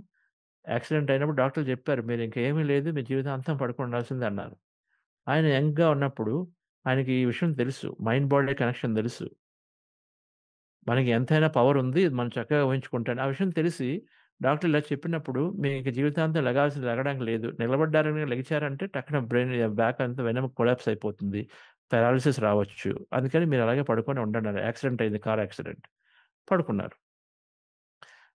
యాక్సిడెంట్ అయినప్పుడు డాక్టర్లు చెప్పారు. "మీరు ఇంక ఏమీ లేదు. మీ జీవితాంతం పడుకొని ఉండాల్సిందే" అన్నారు. ఆయన యంగ్‌గా ఉన్నప్పుడు ఆయనకి ఈ విషయం తెలుసు. మైండ్ బాడీ కనెక్షన్ తెలుసు. మనకి ఎంతైనా పవర్ ఉంది. మనం చక్కగా ఊహించుకుంటాను. ఆ విషయం తెలిసి డాక్టర్ ఇలా చెప్పినప్పుడు మీకు జీవితాంతం లెగడానికి లేదు. నిలబడ్డారని లెగిచారంటే టక్కున బ్రెయిన్ బ్యాక్ అంతా వెన్నెముక కొలాప్స్ అయిపోతుంది. పారాలిసిస్ రావచ్చు. అందుకని మీరు అలాగే పడుకొని ఉండండన్నారు. యాక్సిడెంట్ అయింది. Car accident. పడుకున్నారు.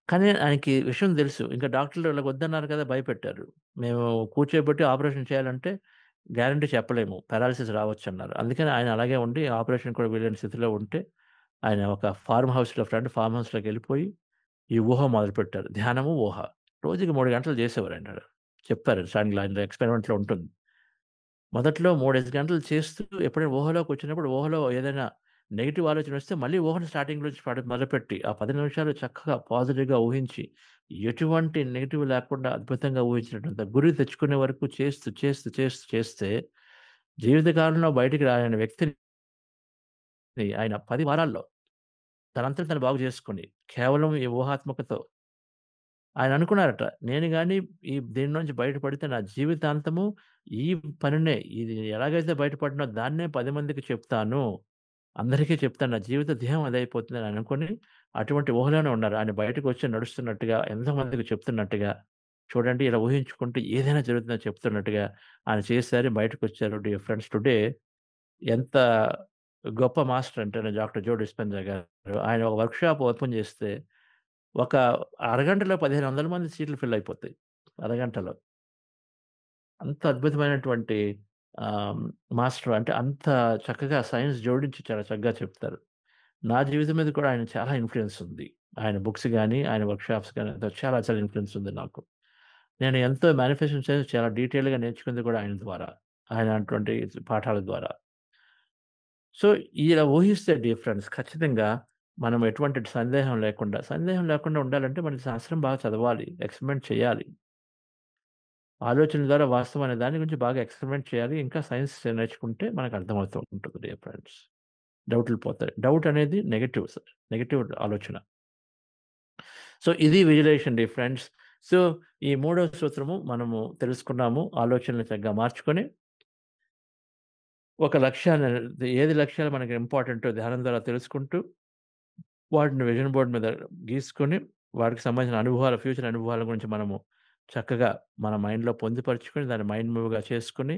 కానీ ఆయనకి విషయం తెలుసు. ఇంకా డాక్టర్లు ఇలా వద్దన్నారు కదా! భయపెట్టారు. మేము కూర్చోబెట్టి ఆపరేషన్ చేయాలంటే గ్యారంటీ చెప్పలేము. పారాలిసిస్ రావచ్చన్నారు. అందుకని ఆయన అలాగే ఉండి ఆపరేషన్ కూడా వీలైన స్థితిలో ఉంటే ఆయన ఒక ఫ్రెండ్ ఫార్మ్ హౌస్‌లోకెళ్ళిపోయి ఈ ఊహ మొదలుపెట్టారు. ధ్యానము, ఊహ. రోజుకి 3 గంటలు చేసేవారండి ఆడ. చెప్పారు స్టార్టింగ్‌లో ఆయన ఎక్స్‌పెరిమెంట్‌లో ఉంటుంది. మొదట్లో 3, 5 గంటలు చేస్తూ ఎప్పుడైనా ఊహలోకొచ్చినప్పుడు ఊహలో ఏదైనా నెగెటివ్ ఆలోచనొస్తే మళ్ళీ ఊహను స్టార్టింగ్ నుంచి మొదలుపెట్టి ఆ 10 నిమిషాలు చక్కగా పాజిటివ్‌గా ఊహించి, ఎటువంటి నెగెటివ్ లేకుండా అద్భుతంగా ఊహించినటువంటి గురి తెచ్చుకునే వరకు చేస్తే జీవితకాలంలో బయటికి రాలేని వ్యక్తిని ఆయన 10 వారాల్లో తనంతట తను బాగు చేసుకొని కేవలం ఈ ఊహాత్మకతో ఆయన అనుకున్నారట. నేను గాని దీని నుంచి బయటపడితే నా జీవితాంతము ఈ పనినే ఇది ఎలాగైతే బయటపడినో దాన్నే 10 మందికి చెప్తాను. అందరికీ చెప్తాను. నా జీవిత ధ్యేయం అదైపోతుందని అనుకోని అటువంటి ఊహలోనే ఉన్నారు. ఆయన బయటకొచ్చి నడుస్తున్నట్టుగా, ఎంతోమందికి చెప్తున్నట్టుగా, చూడండి ఇలా ఊహించుకుంటే ఏదైనా జరుగుతుందని చెప్తున్నట్టుగా ఆయన చేశారు. బయటకొచ్చారు. డియర్ ఫ్రెండ్స్ టుడే ఎంత గొప్ప మాస్టర్ అంటే డాక్టర్ జో డిస్పెన్జా గారు. ఆయన ఒక వర్క్‌షాప్ ఓపెన్ చేస్తే ఒక అరగంటలో 1500 మంది సీట్లు ఫిల్ అయిపోతాయి. అరగంటలో. అంత అద్భుతమైనటువంటి ఆహ్, మాస్టర్ అంటే అంత చక్కగా సైన్స్ జోడించి చాలా చక్కగా చెప్తారు. నా జీవితం మీద కూడా ఆయన చాలా ఇన్‌ఫ్లూయన్స్ ఉంది. ఆయన బుక్స్ గాని, ఆయన వర్క్‌షాప్స్ గాని చాలా చాలా ఇన్‌ఫ్లూయన్స్ ఉంది నాకు. నేను ఎంతో మేనిఫెస్టేషన్ చేసి చాలా డీటెయిల్‌గా నేర్చుకుంది కూడా ఆయన ద్వారా. ఆయన అటువంటి పాఠాల ద్వారా. సో, ఇలా ఊహిస్తే డియర్ ఫ్రెండ్స్ ఖచ్చితంగా మనం ఎటువంటి సందేహం లేకుండా ఉండాలంటే మనకి శాస్త్రం బాగా చదవాలి. ఎక్స్‌పెరిమెంట్ చేయాలి. ఆలోచన ద్వారా వాస్తవం అనే దాని గురించి బాగా ఎక్స్‌పెరిమెంట్ చేయాలి. ఇంకా సైన్స్ నేర్చుకుంటే మనకు అర్థమవుతూ ఉంటుంది డియర్ ఫ్రెండ్స్. డౌట్‌లు పోతాయి. డౌట్ అనేది నెగెటివ్ సార్. నెగెటివ్ ఆలోచన. సో, ఇది విజువలైజేషన్ డియర్ ఫ్రెండ్స్. సో, ఈ మూడో సూత్రము మనము తెలుసుకున్నాము. ఆలోచనలు చక్కగా మార్చుకొని ఒక లక్ష్యాన్ని ఏది లక్ష్యాలు మనకి ఇంపార్టెంటో ధ్యానం ద్వారా తెలుసుకుంటూ వాటిని విజన్ బోర్డ్ మీద గీసుకొని, వాటికి సంబంధించిన అనుభవాలు, ఫ్యూచర్ అనుభవాల గురించి మనము చక్కగా మన మైండ్‌లో పొందుపరుచుకొని, దాన్ని మైండ్ మూవ్‌గా చేసుకొని,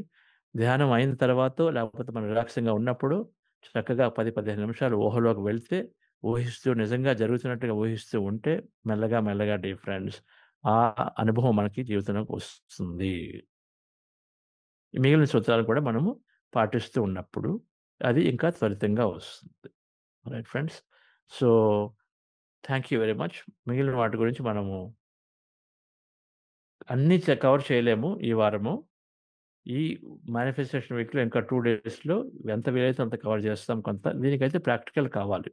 ధ్యానం అయిన తర్వాతో, లేకపోతే మనం రిలాక్సింగ్‌గా ఉన్నప్పుడు చక్కగా 10, 15 నిమిషాలు ఊహలోకి వెళ్తే, ఊహిస్తూ నిజంగా జరుగుతున్నట్టుగా ఊహిస్తూ ఉంటే, మెల్లగా, మెల్లగా డియర్ ఫ్రెండ్స్ ఆ అనుభవం మనకి జీవితంలోకి వస్తుంది. ఈ మిగిలిన సూత్రాలు కూడా మనము పాటిస్తూ ఉన్నప్పుడు, అది ఇంకా త్వరితంగా వస్తుంది. Right friends. So thank you very much. మిగిలిన వాటి గురించి మనము అన్నీ కవర్ చేయలేము ఈ వారము. ఈ మేనిఫెస్టేషన్ వీక్‌లో ఇంకా 2 డేస్‌లో ఎంత వీలైతే అంత కవర్ చేస్తాం కొంత. దీనికైతే ప్రాక్టికల్ కావాలి.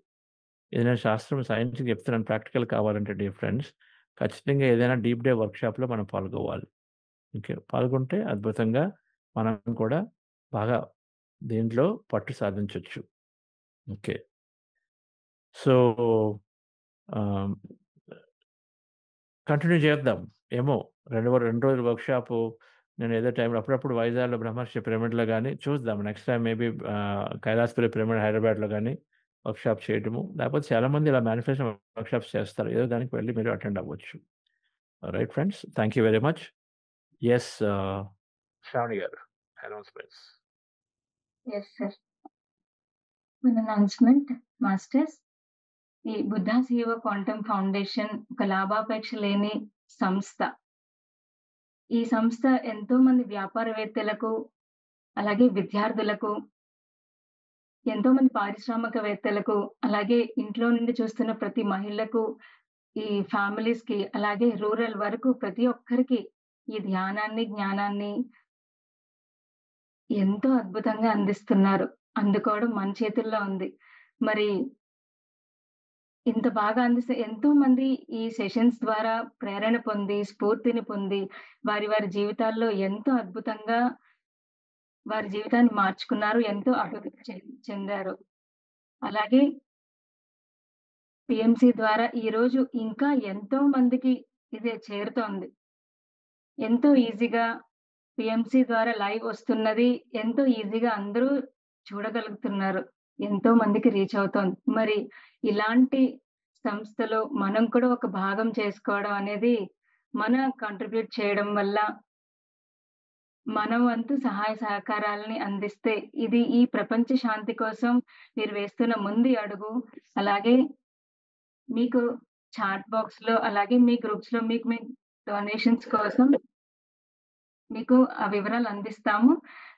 ఏదైనా శాస్త్రం సైన్స్‌కి చెప్తున్నాను ప్రాక్టికల్ కావాలంటే డియర్ ఫ్రెండ్స్, ఖచ్చితంగా ఏదైనా డీప్ డే వర్క్‌షాప్‌లో మనం పాల్గొవాలి. ఓకే. పాల్గొంటే అద్భుతంగా మనం కూడా బాగా దీంట్లో పట్టు సాధించొచ్చు. ఓకే. సో, ఆహ్ కంటిన్యూ చేద్దాం. ఏమో 2 రోజులు వర్క్‌షాపు నేను ఏదో టైంలో అప్పుడప్పుడు వైజాగ్‌లో బ్రహ్మర్షి పిరమిడ్‌లో గాని చూద్దాం. Next time maybe Kailasagiri pyramid హైదరాబాద్‌లో గాని వర్క్షాప్ చేయడము, లేకపోతే చాలామంది ఇలా మ్యానుఫ్యాక్చరింగ్ వర్క్షాప్స్ చేస్తారు. ఏదో దానికి వెళ్ళి మీరు అటెండ్ అవ్వచ్చు. Right friends, thank you very much. Yes Shravani గారు, అనౌన్స్మెంట్స్. Yes sir. మన అనౌన్స్మెంట్ మాస్టర్స్, ఈ బుద్ధా సేవ క్వాంటమ్ ఫౌండేషన్ ఒక లాభాపేక్ష లేని సంస్థ. ఈ సంస్థ ఎంతో మంది వ్యాపారవేత్తలకు, అలాగే విద్యార్థులకు, ఎంతో మంది పారిశ్రామికవేత్తలకు, అలాగే ఇంట్లో నుండి చూస్తున్న ప్రతి మహిళకు, ఈ ఫ్యామిలీస్‌కి, అలాగే రూరల్ వరకు ప్రతి ఒక్కరికి ఈ ధ్యానాన్ని, జ్ఞానాన్ని ఎంతో అద్భుతంగా అందిస్తున్నారు. అందుకోవడం మన చేతుల్లో ఉంది. మరి ఇంత బాగా అందిస్తే ఎంతో మంది ఈ సెషన్స్ ద్వారా ప్రేరణ పొంది, స్ఫూర్తిని పొంది, వారి జీవితాల్లో ఎంతో అద్భుతంగా వారి జీవితాన్ని మార్చుకున్నారు. ఎంతో అభివృద్ధి చెందారు. అలాగే పీఎంసీ ద్వారా ఈరోజు ఇంకా ఎంతో మందికి ఇది చేరుతోంది. ఎంతో ఈజీగా పీఎంసీ ద్వారా లైవ్ వస్తున్నది. ఎంతో ఈజీగా అందరూ చూడగలుగుతున్నారు. ఎంతో మందికి రీచ్ అవుతోంది. మరి ఇలాంటి సంస్థలో మనం కూడా ఒక భాగం చేసుకోవడం అనేది, మనం కాంట్రిబ్యూట్ చేయడం వల్ల, మన వంతు సహాయ సహకారాలని అందిస్తే, ఇది ఈ ప్రపంచ శాంతి కోసం మీరు వేస్తున్న ముందు అడుగు. అలాగే మీకు చాట్ బాక్స్‌లో, అలాగే మీ గ్రూప్స్‌లో మీకు డొనేషన్స్ కోసం మీకు ఆ వివరాలు అందిస్తాము.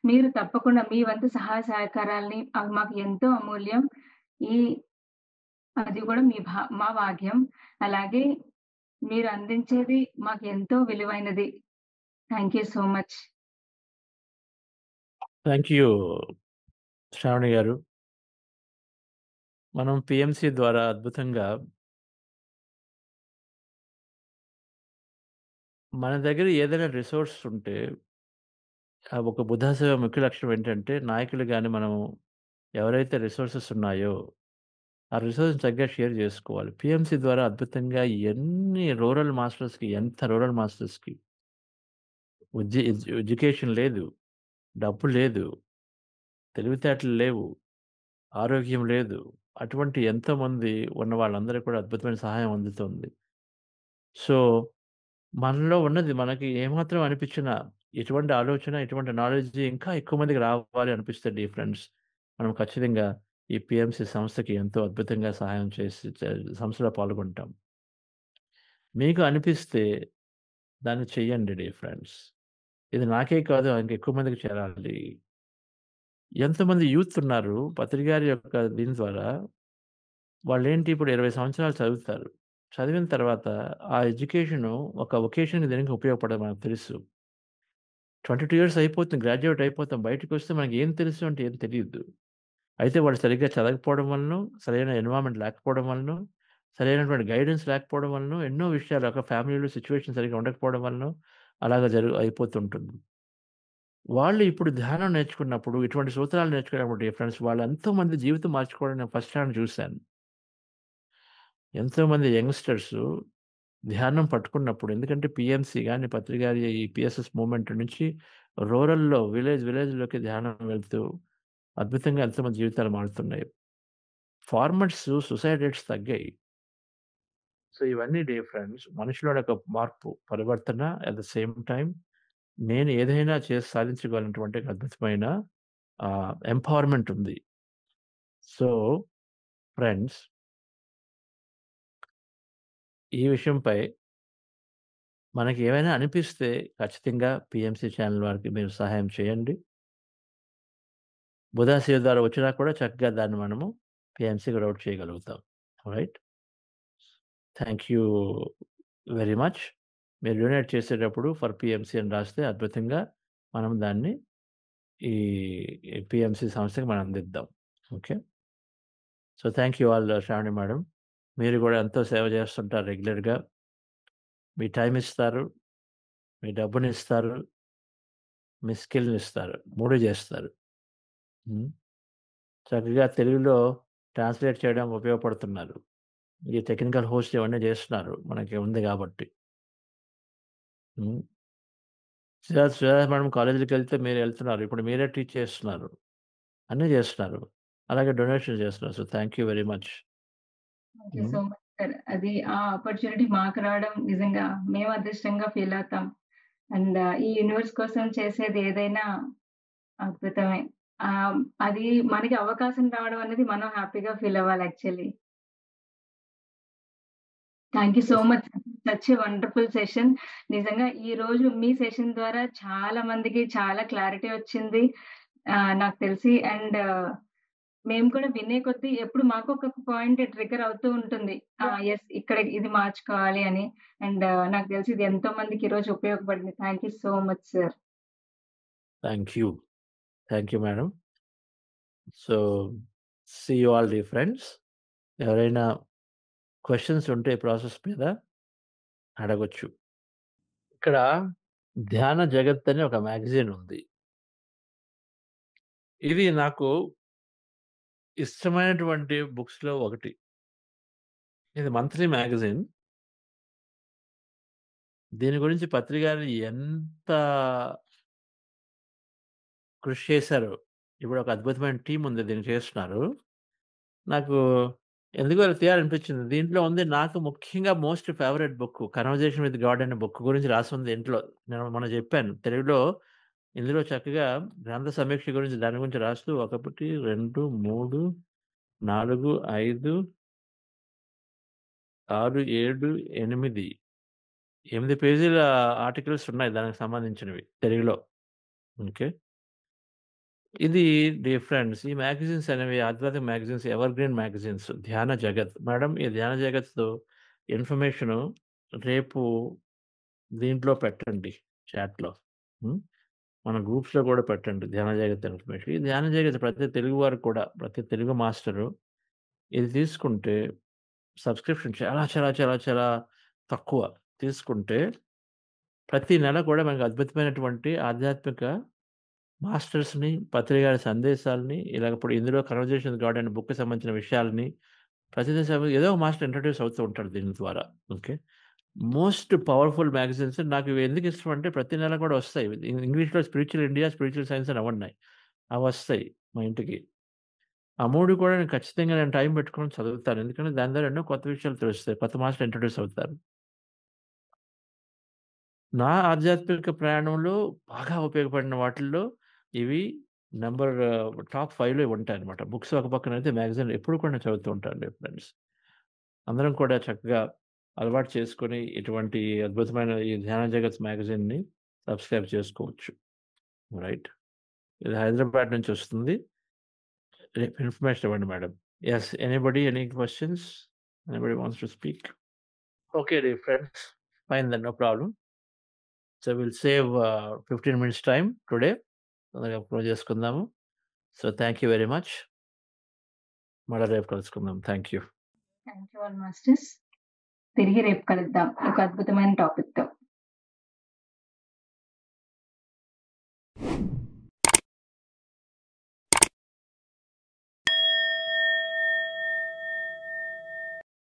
మీరు తప్పకుండా మీ వంతు సహాయ సహకారాల్ని, అవి మాకు ఎంతో అమూల్యం. అది కూడా మా భాగ్యం. అలాగే మీరు అందించేది మాకు ఎంతో విలువైనది. Thank you so much. Thank you Shravani గారు. మనం పీఎంసీ ద్వారా అద్భుతంగా మన దగ్గర ఏదైనా రిసోర్స్ ఉంటే, ఒక బుద్ధా సేవ ముఖ్య లక్షణం ఏంటంటే, నాయకులు గాని, మనం ఎవరైతే రిసోర్సెస్ ఉన్నాయో, ఆ రిసోర్స్‌ని చక్కగా షేర్ చేసుకోవాలి. పీఎంసీ ద్వారా అద్భుతంగా ఎంత రూరల్ మాస్టర్స్‌కి ఎడ్యుకేషన్ లేదు, డబ్బు లేదు, తెలివితేటలు లేవు, ఆరోగ్యం లేదు. అటువంటి ఎంతోమంది ఉన్న వాళ్ళందరికీ కూడా అద్భుతమైన సహాయం అందుతుంది. సో, మనలో ఉన్నది మనకి ఏమాత్రం అనిపించినా, ఎటువంటి ఆలోచన, ఎటువంటి నాలెడ్జ్ ఇంకా ఎక్కువ మందికి రావాలి అనిపిస్తే ఫ్రెండ్స్, మనం ఖచ్చితంగా ఈ పీఎంసీ సంస్థకి ఎంతో అద్భుతంగా సహాయం చేసి సంస్థలో పాల్గొంటాం. మీకు అనిపిస్తే దాన్ని చెయ్యండి ఫ్రెండ్స్. ఇది నాకే కాదు, ఇంకెక్కువ మందికి చేరాలి. ఎంతమంది యూత్ ఉన్నారు పత్రిగారి యొక్క దీని ద్వారా, వాళ్ళేంటి ఇప్పుడు 20 సంవత్సరాలు చదువుతారు. చదివిన తర్వాత ఆ ఎడ్యుకేషను ఒక వొకేషన్‌కి దేనికి ఉపయోగపడదు మనకు తెలుసు. 22 ఇయర్స్ అయిపోతుంది. గ్రాడ్యుయేట్ అయిపోతాం. బయటికొస్తే మనకేం తెలుసు అంటే ఏం తెలీదు. అయితే వాళ్ళు సరిగ్గా చదవకపోవడం వలనో, సరైన ఎన్విరాన్మెంట్ లేకపోవడం వలనో, సరైనటువంటి గైడెన్స్ లేకపోవడం వలనో, ఎన్నో విషయాలు ఒక ఫ్యామిలీలో సిట్యుయేషన్ సరిగ్గా ఉండకపోవడం వలనో అలాగా అయిపోతుంటుంది. వాళ్ళు ఇప్పుడు ధ్యానం నేర్చుకున్నప్పుడు, ఇటువంటి సూత్రాలు నేర్చుకున్నప్పుడు ఫ్రెండ్స్, వాళ్ళు ఎంతోమంది జీవితం మార్చుకోవడం నేను ఫస్ట్ హ్యాండ్ చూశాను. ఎంతోమంది యంగ్‌స్టర్సు ధ్యానం పట్టుకున్నప్పుడు, ఎందుకంటే పీఎంసీ గాని, పత్రిగారి ఈ పీఎస్ఎస్ మూవ్‌మెంట్ నుంచి రూరల్‌లో విలేజ్‌లోకి ధ్యానం వెళ్తూ అద్భుతంగా ఎంతోమంది జీవితాలు మారుతున్నాయి. ఫార్మర్స్ సూసైడ్ రేట్స్ తగ్గాయి. సో, ఇవన్నీ ఫ్రెండ్స్ మనిషిలోని ఒక మార్పు, పరివర్తన అట్ ద సేమ్ టైమ్ నేను ఏదైనా చేసి సాధించగలిగినటువంటి ఒక అద్భుతమైన ఎంపవర్‌మెంట్ ఉంది. సో, ఫ్రెండ్స్ ఈ విషయంపై మనకి ఏమైనా అనిపిస్తే ఖచ్చితంగా పీఎంసీ ఛానల్ వారికి మీరు సహాయం చేయండి. బుధా సేవ ద్వారా వచ్చినా కూడా చక్కగా దాన్ని మనము పీఎంసీకి రౌట్ చేయగలుగుతాం. Right. Thank you very much. మీరు డొనేట్ చేసేటప్పుడు ఫర్ పీఎంసీ అని రాస్తే అద్భుతంగా మనం దాన్ని ఈ పీఎంసీ సంస్థకి మనం అందిద్దాం. Okay. So, thank you all Shravani madam. మీరు కూడా ఎంతో సేవ చేస్తుంటారు రెగ్యులర్‌గా. మీ టైమ్ ఇస్తారు, మీ డబ్బునిస్తారు, మీ స్కిల్‌నిస్తారు. 3 చేస్తారు. హ్మ్. చక్కగా తెలుగులో ట్రాన్స్‌లేట్ చేయడానికి ఉపయోగపడుతున్నారు. ఈ టెక్నికల్ హోస్ట్ ఇవన్నీ చేస్తున్నారు. మనకి ఉంది కాబట్టి. హ్మ్. సుజాత మేడం కాలేజీలకెళ్తే మీరెళ్తున్నారు. ఇప్పుడు మీరే టీచ్ చేస్తున్నారు. అన్నీ చేస్తున్నారు. అలాగే డొనేషన్ చేస్తున్నారు. So thank you very much. Thank you so much sir. అది ఆ ఆపర్చునిటీ మాకు రావడం నిజంగా మేము అదృష్టంగా ఫీల్ అవుతాం. అండ్ ఈ యూనివర్స్ కోసం చేసేది ఏదైనా అద్భుతమే. అది మనకి అవకాశం రావడం అనేది మనం హ్యాపీగా ఫీల్ అవ్వాలి actually. Thank you so much. Such a wonderful session. నిజంగా ఈరోజు మీ సెషన్ ద్వారా చాలా మందికి చాలా క్లారిటీ వచ్చింది. నాకు తెలిసి అండ్ మేము కూడా వినే కొద్దీ ఎప్పుడు మాకు ఒక్కొక్క పాయింట్ ట్రిగ్గర్ అవుతూ ఉంటుంది. యెస్ ఇక్కడ ఇది మార్చుకోవాలి అని. అండ్ నాకు తెలిసి ఇది ఎంతో మందికి ఈరోజు ఉపయోగపడింది. Thank you so much sir. Thank you. Thank you madam. So see you all the friends. ఎవరైనా క్వెషన్స్ ఉంటే ప్రాసెస్ మీద అడగొచ్చు. ఇక్కడ ధ్యాన జగత్ అని ఒక మ్యాగజైన్ ఉంది. ఇది నాకు ఇష్టమైనటువంటి బుక్స్‌లో ఒకటి. ఇది మంత్లీ మ్యాగజైన్. దీని గురించి పత్రి గారు ఎంత కృషి చేశారో. ఇప్పుడు ఒక అద్భుతమైన టీమ్ ఉంది దీన్ని చేస్తున్నారు. నాకు ఎందుకో అలా తీయాలనిపించింది. దీంట్లో ఉంది నాకు ముఖ్యంగా most favourite book 'conversation with God' అనే బుక్ గురించి రాసుంది దీంట్లో. నేను మొన్న చెప్పాను. తెలుగులో ఇందులో చక్కగా గ్రంథ సమీక్ష గురించి దాని గురించి రాస్తూ 1, 2, 3, 4, 5, 6, 7, 8 పేజీల ఆర్టికల్స్ ఉన్నాయి దానికి సంబంధించినవి తెలుగులో. ఓకే. ఇది డియర్ ఫ్రెండ్స్ ఈ మ్యాగజైన్స్ అనేవి ఆధ్యాత్మిక మ్యాగజైన్స్ ఎవర్‌గ్రీన్ మ్యాగజైన్స్. ధ్యాన జగత్. మేడం ఈ ధ్యాన జగత్‌తో ఇన్ఫర్మేషను రేపు దీంట్లో పెట్టండి చాట్‌లో. హ్మ్. మన గ్రూప్స్‌లో కూడా పెట్టండి ధ్యాన జగత్ ఇన్ఫర్మేషన్. ఈ ధ్యాన జగత్ ప్రతి తెలుగు వారికి కూడా ప్రతి తెలుగు మాస్టరు ఇది తీసుకుంటే సబ్స్క్రిప్షన్ చాలా చాలా చాలా చాలా తక్కువ. తీసుకుంటే ప్రతి నెల కూడా మనకు అద్భుతమైనటువంటి ఆధ్యాత్మిక మాస్టర్స్‌ని, పత్రి గారి సందేశాలని ఇలాగ ఇప్పుడు ఇందులో 'కన్వర్జేషన్ విత్ గాడ్' అనే బుక్‌కి సంబంధించిన విషయాలని ప్రతి దశ ఏదో ఒక మాస్టర్ ఇంట్రొడ్యూస్ అవుతూ ఉంటాడు దీని ద్వారా. ఓకే. మోస్ట్ పవర్‌ఫుల్ మ్యాగజైన్స్ నాకు ఇవి ఎందుకు ఇష్టం అంటే ప్రతి నెల కూడా వస్తాయి. ఇంగ్లీష్‌లో 'స్పిరిచ్యువల్ ఇండియా', 'స్పిరిచ్యువల్ సైన్స్' అని అవున్నాయి. అవొస్తాయి మా ఇంటికి. ఆ 3 కూడా నేను ఖచ్చితంగా టైం పెట్టుకొని చదువుతాను. ఎందుకంటే దాని ద్వారా ఎన్నో కొత్త విషయాలు తెలుస్తాయి. కొత్త మాస్టర్లు ఇంట్రొడ్యూస్ అవుతారు. నా ఆధ్యాత్మిక ప్రయాణంలో బాగా ఉపయోగపడిన వాటిల్లో ఇవి నంబర్ టాప్ 5లో ఉంటాయన్నమాట. బుక్స్ ఒక పక్కనైతే మ్యాగజైన్ ఎప్పుడు కూడా నేను చదువుతూ ఉంటాను ఫ్రెండ్స్. అందరం కూడా చక్కగా అలవాటు చేసుకొని ఇటువంటి అద్భుతమైన ఈ ధ్యాన జగత్ మ్యాగజైన్‌ని సబ్స్క్రైబ్ చేసుకోవచ్చు. రైట్. ఇది హైదరాబాద్ నుంచి వస్తుంది. ఇన్ఫర్మేషన్ ఇవ్వండి madam. Yes. Anybody any questions? Anybody wants to speak? Okay dear friends. Fine then no problem. So will save 15 minutes time today. తొందరగా క్లోజ్ చేసుకుందాము. So thank you very much. మళ్ళా రేపు కలుసుకుందాం. Thank you. Thank you all masters. తిరిగి రేపు కలుద్దాం ఒక అద్భుతమైన టాపిక్‌తో.